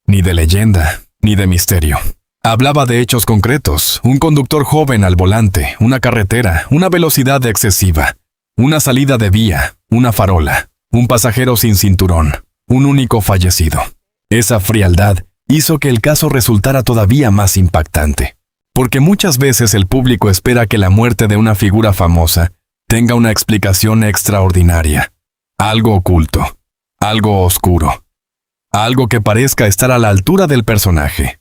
ni de leyenda, ni de misterio. Hablaba de hechos concretos: un conductor joven al volante, una carretera, una velocidad excesiva, una salida de vía, una farola, un pasajero sin cinturón, un único fallecido. Esa frialdad hizo que el caso resultara todavía más impactante, porque muchas veces el público espera que la muerte de una figura famosa tenga una explicación extraordinaria, algo oculto, algo oscuro, algo que parezca estar a la altura del personaje.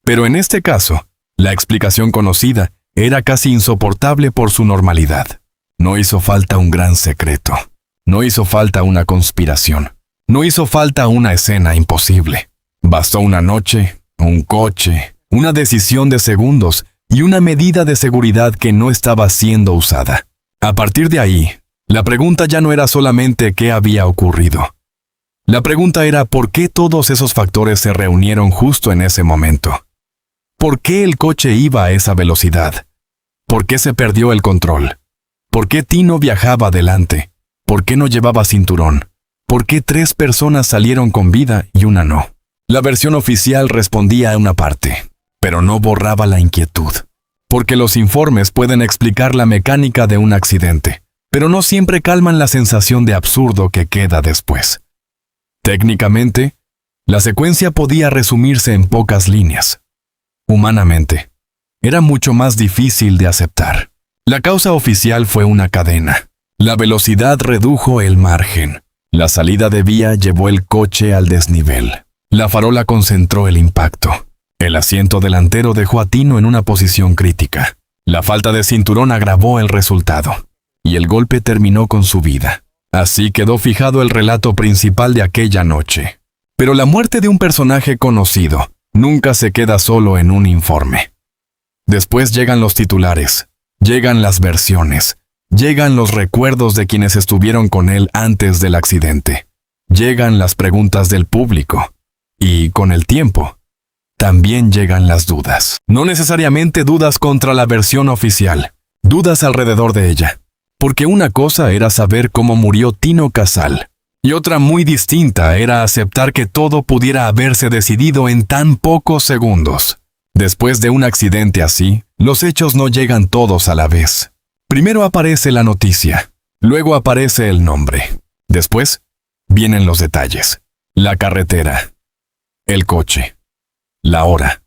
Pero en este caso, la explicación conocida era casi insoportable por su normalidad. No hizo falta un gran secreto, no hizo falta una conspiración, no hizo falta una escena imposible. Bastó una noche, un coche, una decisión de segundos y una medida de seguridad que no estaba siendo usada. A partir de ahí, la pregunta ya no era solamente qué había ocurrido. La pregunta era por qué todos esos factores se reunieron justo en ese momento. ¿Por qué el coche iba a esa velocidad? ¿Por qué se perdió el control? ¿Por qué Tino viajaba adelante? ¿Por qué no llevaba cinturón? ¿Por qué 3 personas salieron con vida y una no? La versión oficial respondía a una parte, pero no borraba la inquietud. Porque los informes pueden explicar la mecánica de un accidente, pero no siempre calman la sensación de absurdo que queda después. Técnicamente, la secuencia podía resumirse en pocas líneas. Humanamente, era mucho más difícil de aceptar. La causa oficial fue una cadena. La velocidad redujo el margen. La salida de vía llevó el coche al desnivel. La farola concentró el impacto. El asiento delantero dejó a Tino en una posición crítica. La falta de cinturón agravó el resultado. Y el golpe terminó con su vida. Así quedó fijado el relato principal de aquella noche. Pero la muerte de un personaje conocido nunca se queda solo en un informe. Después llegan los titulares, llegan las versiones, llegan los recuerdos de quienes estuvieron con él antes del accidente, llegan las preguntas del público, y, con el tiempo, también llegan las dudas. No necesariamente dudas contra la versión oficial, dudas alrededor de ella, porque una cosa era saber cómo murió Tino Casal, y otra muy distinta era aceptar que todo pudiera haberse decidido en tan pocos segundos. Después de un accidente así, los hechos no llegan todos a la vez. Primero aparece la noticia, luego aparece el nombre. Después, vienen los detalles. La carretera, el coche, la hora,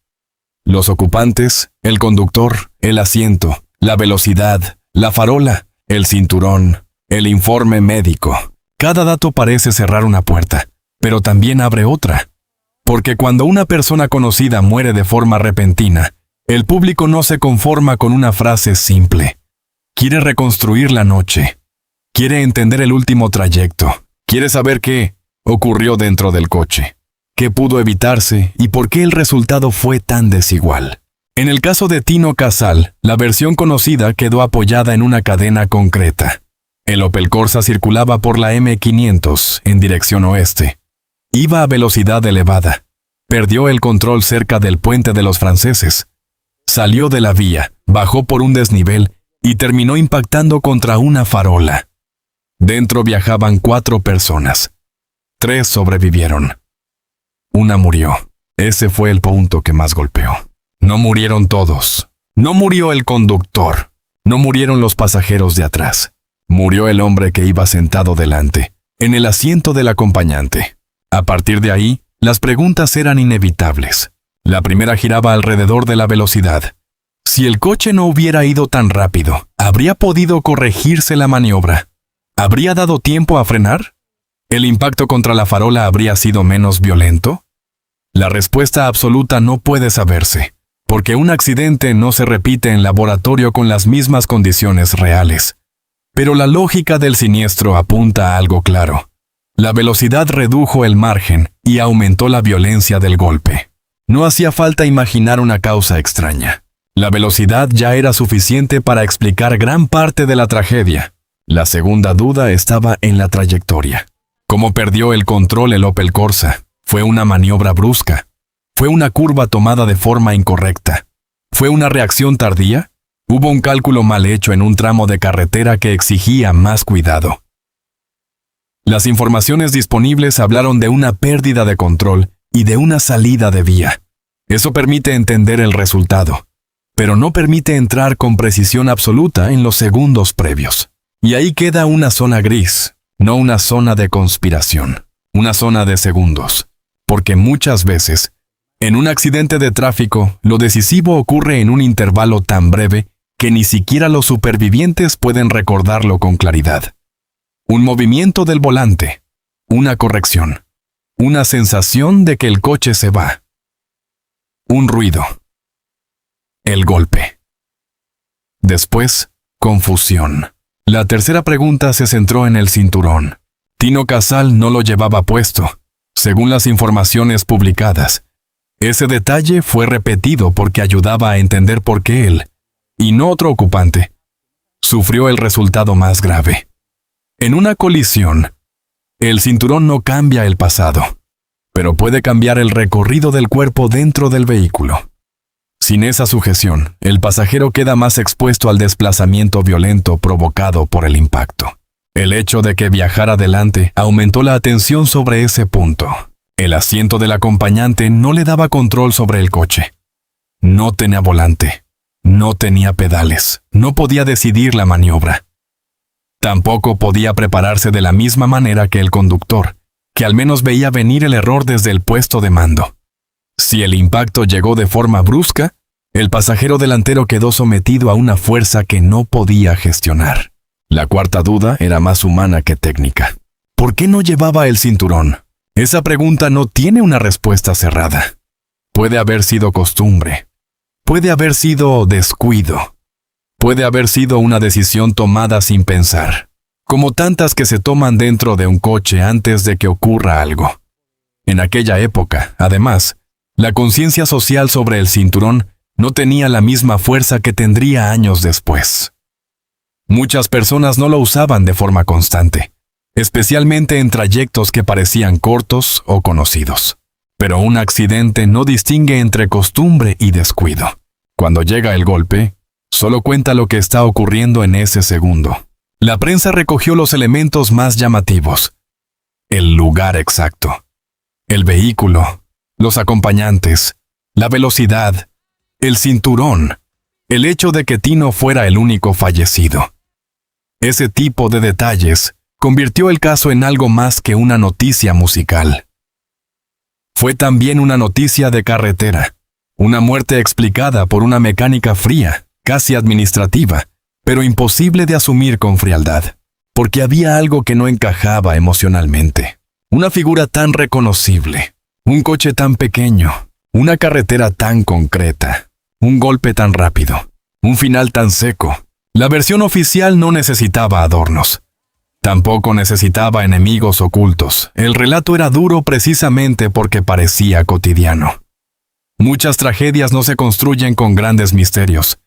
los ocupantes, el conductor, el asiento, la velocidad, la farola, el cinturón, el informe médico. Cada dato parece cerrar una puerta, pero también abre otra. Porque cuando una persona conocida muere de forma repentina, el público no se conforma con una frase simple. Quiere reconstruir la noche. Quiere entender el último trayecto. Quiere saber qué ocurrió dentro del coche, qué pudo evitarse y por qué el resultado fue tan desigual. En el caso de Tino Casal, la versión conocida quedó apoyada en una cadena concreta. El Opel Corsa circulaba por la M500 en dirección oeste. Iba a velocidad elevada. Perdió el control cerca del puente de los franceses. Salió de la vía, bajó por un desnivel y terminó impactando contra una farola. Dentro viajaban 4 personas. 3 sobrevivieron. Una murió. Ese fue el punto que más golpeó. No murieron todos. No murió el conductor. No murieron los pasajeros de atrás. Murió el hombre que iba sentado delante, en el asiento del acompañante. A partir de ahí, las preguntas eran inevitables. La primera giraba alrededor de la velocidad. Si el coche no hubiera ido tan rápido, ¿habría podido corregirse la maniobra? ¿Habría dado tiempo a frenar? ¿El impacto contra la farola habría sido menos violento? La respuesta absoluta no puede saberse, porque un accidente no se repite en laboratorio con las mismas condiciones reales. Pero la lógica del siniestro apunta a algo claro. La velocidad redujo el margen y aumentó la violencia del golpe. No hacía falta imaginar una causa extraña. La velocidad ya era suficiente para explicar gran parte de la tragedia. La segunda duda estaba en la trayectoria. ¿Cómo perdió el control el Opel Corsa? ¿Fue una maniobra brusca? ¿Fue una curva tomada de forma incorrecta? ¿Fue una reacción tardía? Hubo un cálculo mal hecho en un tramo de carretera que exigía más cuidado. Las informaciones disponibles hablaron de una pérdida de control y de una salida de vía. Eso permite entender el resultado, pero no permite entrar con precisión absoluta en los segundos previos. Y ahí queda una zona gris, no una zona de conspiración, una zona de segundos. Porque muchas veces, en un accidente de tráfico, lo decisivo ocurre en un intervalo tan breve que ni siquiera los supervivientes pueden recordarlo con claridad. Un movimiento del volante, una corrección, una sensación de que el coche se va. Un ruido. El golpe. Después, confusión. La tercera pregunta se centró en el cinturón. Tino Casal no lo llevaba puesto, según las informaciones publicadas. Ese detalle fue repetido porque ayudaba a entender por qué él, y no otro ocupante, sufrió el resultado más grave. En una colisión, el cinturón no cambia el pasado, pero puede cambiar el recorrido del cuerpo dentro del vehículo. Sin esa sujeción, el pasajero queda más expuesto al desplazamiento violento provocado por el impacto. El hecho de que viajara adelante aumentó la atención sobre ese punto. El asiento del acompañante no le daba control sobre el coche. No tenía volante, no tenía pedales, no podía decidir la maniobra. Tampoco podía prepararse de la misma manera que el conductor, que al menos veía venir el error desde el puesto de mando. Si el impacto llegó de forma brusca, el pasajero delantero quedó sometido a una fuerza que no podía gestionar. La cuarta duda era más humana que técnica. ¿Por qué no llevaba el cinturón? Esa pregunta no tiene una respuesta cerrada. Puede haber sido costumbre. Puede haber sido descuido. Puede haber sido una decisión tomada sin pensar, como tantas que se toman dentro de un coche antes de que ocurra algo. En aquella época, además, la conciencia social sobre el cinturón no tenía la misma fuerza que tendría años después. Muchas personas no lo usaban de forma constante, especialmente en trayectos que parecían cortos o conocidos. Pero un accidente no distingue entre costumbre y descuido. Cuando llega el golpe, solo cuenta lo que está ocurriendo en ese segundo. La prensa recogió los elementos más llamativos. El lugar exacto. El vehículo. Los acompañantes. La velocidad. El cinturón. El hecho de que Tino fuera el único fallecido. Ese tipo de detalles convirtió el caso en algo más que una noticia musical. Fue también una noticia de carretera. Una muerte explicada por una mecánica fría, casi administrativa, pero imposible de asumir con frialdad, porque había algo que no encajaba emocionalmente. Una figura tan reconocible, un coche tan pequeño, una carretera tan concreta, un golpe tan rápido, un final tan seco. La versión oficial no necesitaba adornos. Tampoco necesitaba enemigos ocultos. El relato era duro precisamente porque parecía cotidiano. Muchas tragedias no se construyen con grandes misterios,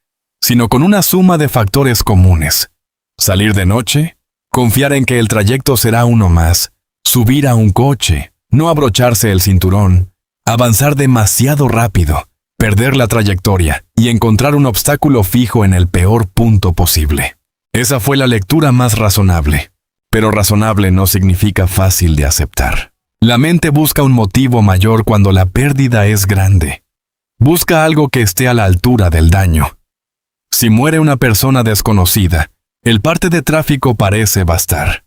sino con una suma de factores comunes. Salir de noche, confiar en que el trayecto será uno más, subir a un coche, no abrocharse el cinturón, avanzar demasiado rápido, perder la trayectoria y encontrar un obstáculo fijo en el peor punto posible. Esa fue la lectura más razonable, pero razonable no significa fácil de aceptar. La mente busca un motivo mayor cuando la pérdida es grande. Busca algo que esté a la altura del daño. Si muere una persona desconocida, el parte de tráfico parece bastar.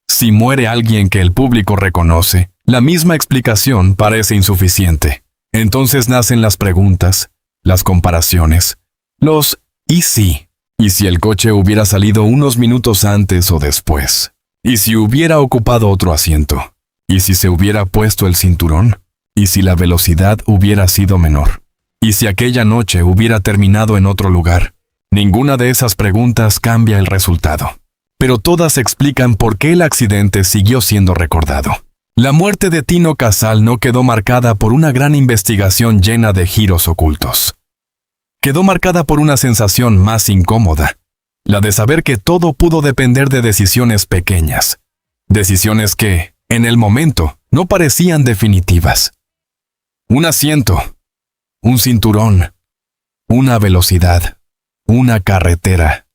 Si muere alguien que el público reconoce, la misma explicación parece insuficiente. Entonces nacen las preguntas, las comparaciones, los ¿y si? ¿Y si el coche hubiera salido unos minutos antes o después? ¿Y si hubiera ocupado otro asiento? ¿Y si se hubiera puesto el cinturón? ¿Y si la velocidad hubiera sido menor? ¿Y si aquella noche hubiera terminado en otro lugar? Ninguna de esas preguntas cambia el resultado, pero todas explican por qué el accidente siguió siendo recordado. La muerte de Tino Casal no quedó marcada por una gran investigación llena de giros ocultos. Quedó marcada por una sensación más incómoda, la de saber que todo pudo depender de decisiones pequeñas, decisiones que, en el momento, no parecían definitivas. Un asiento, un cinturón, una velocidad, una carretera.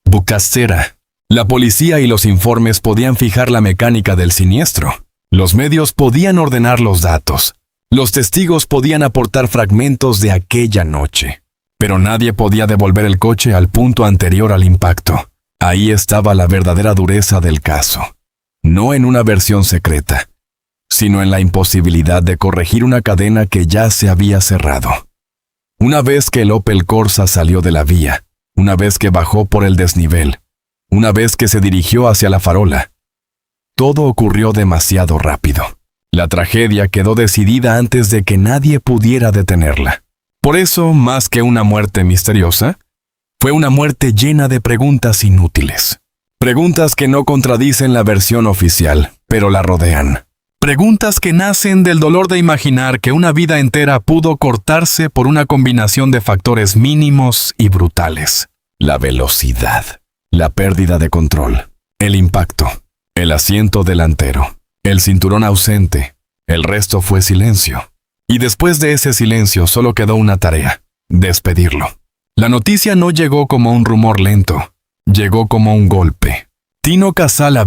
Bucacera. La policía y los informes podían fijar la mecánica del siniestro. Los medios podían ordenar los datos. Los testigos podían aportar fragmentos de aquella noche. Pero nadie podía devolver el coche al punto anterior al impacto. Ahí estaba la verdadera dureza del caso. No en una versión secreta, sino en la imposibilidad de corregir una cadena que ya se había cerrado. Una vez que el Opel Corsa salió de la vía, una vez que bajó por el desnivel, una vez que se dirigió hacia la farola, todo ocurrió demasiado rápido. La tragedia quedó decidida antes de que nadie pudiera detenerla. Por eso, más que una muerte misteriosa, fue una muerte llena de preguntas inútiles. Preguntas que no contradicen la versión oficial, pero la rodean. Preguntas que nacen del dolor de imaginar que una vida entera pudo cortarse por una combinación de factores mínimos y brutales. La velocidad, la pérdida de control, el impacto, el asiento delantero, el cinturón ausente. El resto fue silencio. Y después de ese silencio solo quedó una tarea: despedirlo. La noticia no llegó como un rumor lento, llegó como un golpe. Tino Casal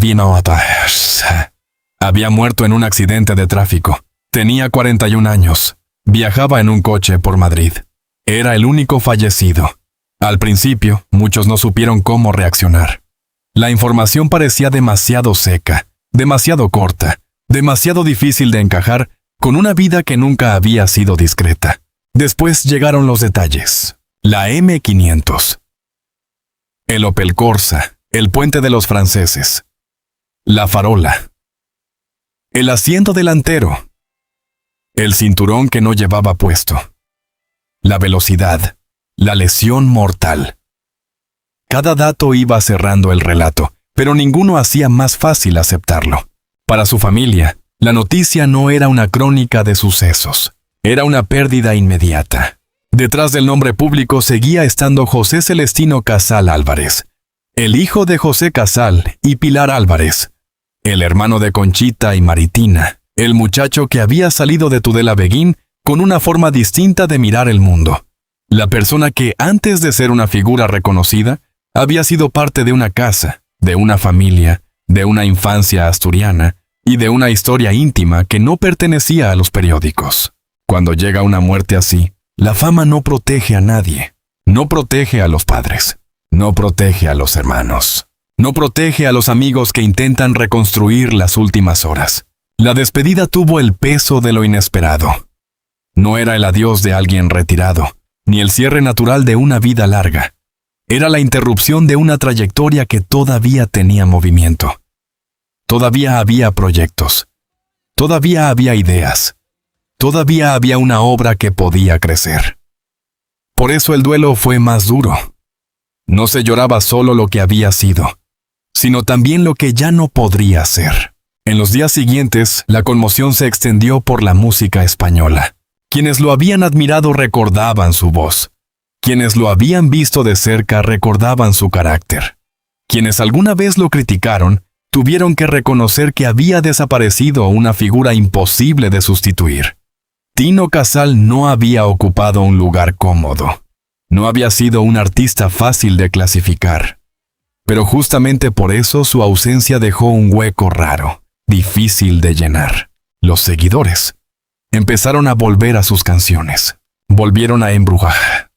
había muerto en un accidente de tráfico. Tenía 41 años. Viajaba en un coche por Madrid. Era el único fallecido. Al principio, muchos no supieron cómo reaccionar. La información parecía demasiado seca, demasiado corta, demasiado difícil de encajar con una vida que nunca había sido discreta. Después llegaron los detalles. La M500. El Opel Corsa, el puente de los franceses. La farola. El asiento delantero. El cinturón que no llevaba puesto. La velocidad. La lesión mortal. Cada dato iba cerrando el relato, pero ninguno hacía más fácil aceptarlo. Para su familia, la noticia no era una crónica de sucesos. Era una pérdida inmediata. Detrás del nombre público seguía estando José Celestino Casal Álvarez, el hijo de José Casal y Pilar Álvarez, el hermano de Conchita y Maritina, el muchacho que había salido de Tudela Beguín con una forma distinta de mirar el mundo. La persona que, antes de ser una figura reconocida, había sido parte de una casa, de una familia, de una infancia asturiana y de una historia íntima que no pertenecía a los periódicos. Cuando llega una muerte así, la fama no protege a nadie. No protege a los padres. No protege a los hermanos. No protege a los amigos que intentan reconstruir las últimas horas. La despedida tuvo el peso de lo inesperado. No era el adiós de alguien retirado, ni el cierre natural de una vida larga. Era la interrupción de una trayectoria que todavía tenía movimiento. Todavía había proyectos. Todavía había ideas. Todavía había una obra que podía crecer. Por eso el duelo fue más duro. No se lloraba solo lo que había sido, sino también lo que ya no podría ser. En los días siguientes, la conmoción se extendió por la música española. Quienes lo habían admirado recordaban su voz. Quienes lo habían visto de cerca recordaban su carácter. Quienes alguna vez lo criticaron, tuvieron que reconocer que había desaparecido una figura imposible de sustituir. Tino Casal no había ocupado un lugar cómodo. No había sido un artista fácil de clasificar. Pero justamente por eso su ausencia dejó un hueco raro, difícil de llenar. Los seguidores empezaron a volver a sus canciones. Volvieron a Embrujada.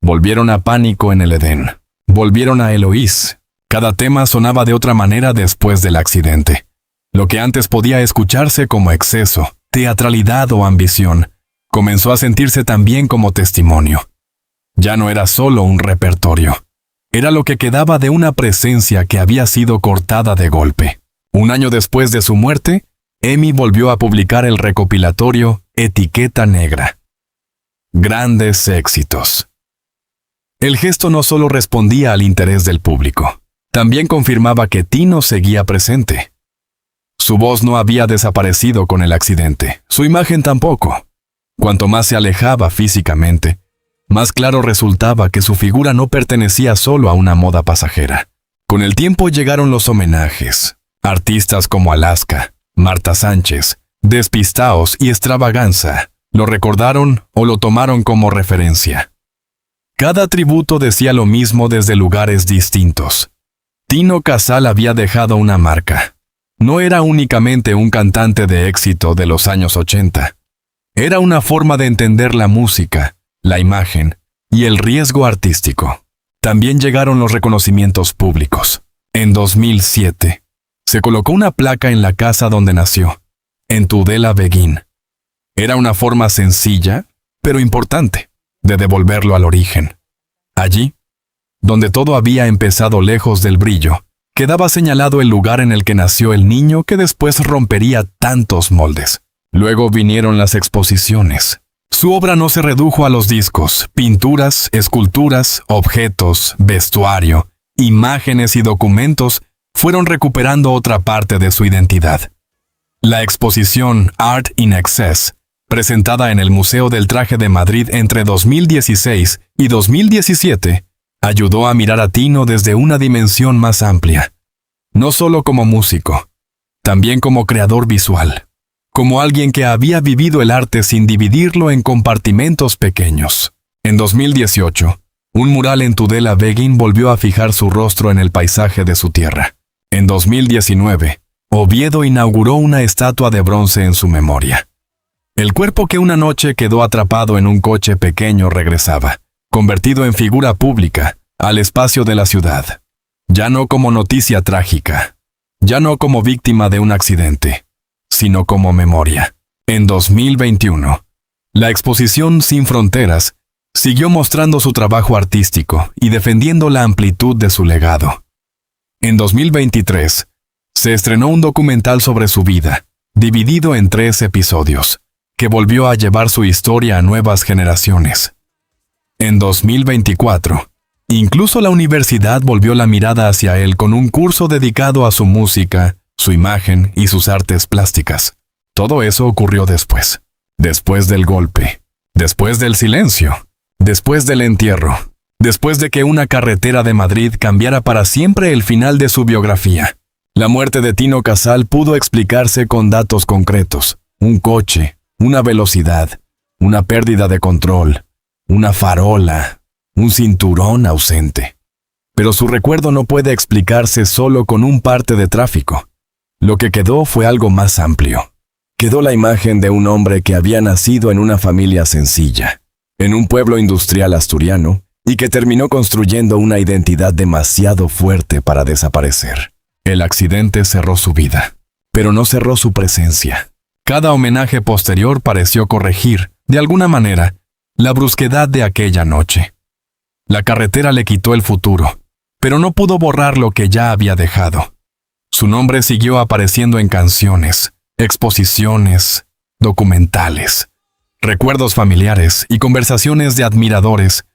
Volvieron a Pánico en el Edén. Volvieron a Eloís. Cada tema sonaba de otra manera después del accidente. Lo que antes podía escucharse como exceso, teatralidad o ambición, comenzó a sentirse también como testimonio. Ya no era solo un repertorio. Era lo que quedaba de una presencia que había sido cortada de golpe. Un año después de su muerte, Emi volvió a publicar el recopilatorio Etiqueta Negra. Grandes éxitos. El gesto no solo respondía al interés del público, también confirmaba que Tino seguía presente. Su voz no había desaparecido con el accidente, su imagen tampoco. Cuanto más se alejaba físicamente, más claro resultaba que su figura no pertenecía solo a una moda pasajera. Con el tiempo llegaron los homenajes. Artistas como Alaska, Marta Sánchez, Despistaos y Extravaganza lo recordaron o lo tomaron como referencia. Cada tributo decía lo mismo desde lugares distintos. Tino Casal había dejado una marca. No era únicamente un cantante de éxito de los años 80. Era una forma de entender la música, la imagen y el riesgo artístico. También llegaron los reconocimientos públicos. En 2007, se colocó una placa en la casa donde nació, en Tudela, Beguín. Era una forma sencilla, pero importante, de devolverlo al origen. Allí, donde todo había empezado lejos del brillo, quedaba señalado el lugar en el que nació el niño que después rompería tantos moldes. Luego vinieron las exposiciones. Su obra no se redujo a los discos, pinturas, esculturas, objetos, vestuario, imágenes y documentos fueron recuperando otra parte de su identidad. La exposición Art in Excess, presentada en el Museo del Traje de Madrid entre 2016 y 2017, ayudó a mirar a Tino desde una dimensión más amplia. No solo como músico, también como creador visual, como alguien que había vivido el arte sin dividirlo en compartimentos pequeños. En 2018, un mural en Tudela, Beguín volvió a fijar su rostro en el paisaje de su tierra. En 2019, Oviedo inauguró una estatua de bronce en su memoria. El cuerpo que una noche quedó atrapado en un coche pequeño regresaba, convertido en figura pública, al espacio de la ciudad. Ya no como noticia trágica, ya no como víctima de un accidente, sino como memoria. En 2021, la exposición Sin Fronteras siguió mostrando su trabajo artístico y defendiendo la amplitud de su legado. En 2023, se estrenó un documental sobre su vida, dividido en 3 episodios, que volvió a llevar su historia a nuevas generaciones. En 2024, incluso la universidad volvió la mirada hacia él con un curso dedicado a su música, su imagen y sus artes plásticas. Todo eso ocurrió después del golpe, después del silencio, después del entierro, después de que una carretera de Madrid cambiara para siempre el final de su biografía. La muerte de Tino Casal pudo explicarse con datos concretos: un coche, una velocidad, una pérdida de control, una farola, un cinturón ausente. Pero su recuerdo no puede explicarse solo con un parte de tráfico. Lo que quedó fue algo más amplio. Quedó la imagen de un hombre que había nacido en una familia sencilla, en un pueblo industrial asturiano, y que terminó construyendo una identidad demasiado fuerte para desaparecer. El accidente cerró su vida, pero no cerró su presencia. Cada homenaje posterior pareció corregir, de alguna manera, la brusquedad de aquella noche. La carretera le quitó el futuro, pero no pudo borrar lo que ya había dejado. Su nombre siguió apareciendo en canciones, exposiciones, documentales, recuerdos familiares y conversaciones de admiradores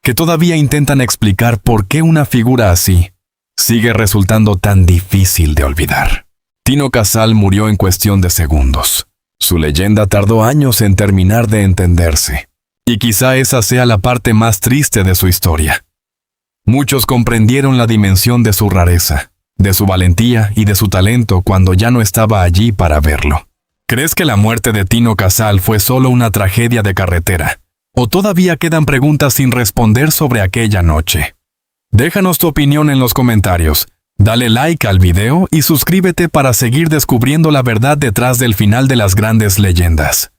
que todavía intentan explicar por qué una figura así sigue resultando tan difícil de olvidar. Tino Casal murió en cuestión de segundos. Su leyenda tardó años en terminar de entenderse. Y quizá esa sea la parte más triste de su historia. Muchos comprendieron la dimensión de su rareza, de su valentía y de su talento cuando ya no estaba allí para verlo. ¿Crees que la muerte de Tino Casal fue solo una tragedia de carretera? ¿O todavía quedan preguntas sin responder sobre aquella noche? Déjanos tu opinión en los comentarios. Dale like al video y suscríbete para seguir descubriendo la verdad detrás del final de las grandes leyendas.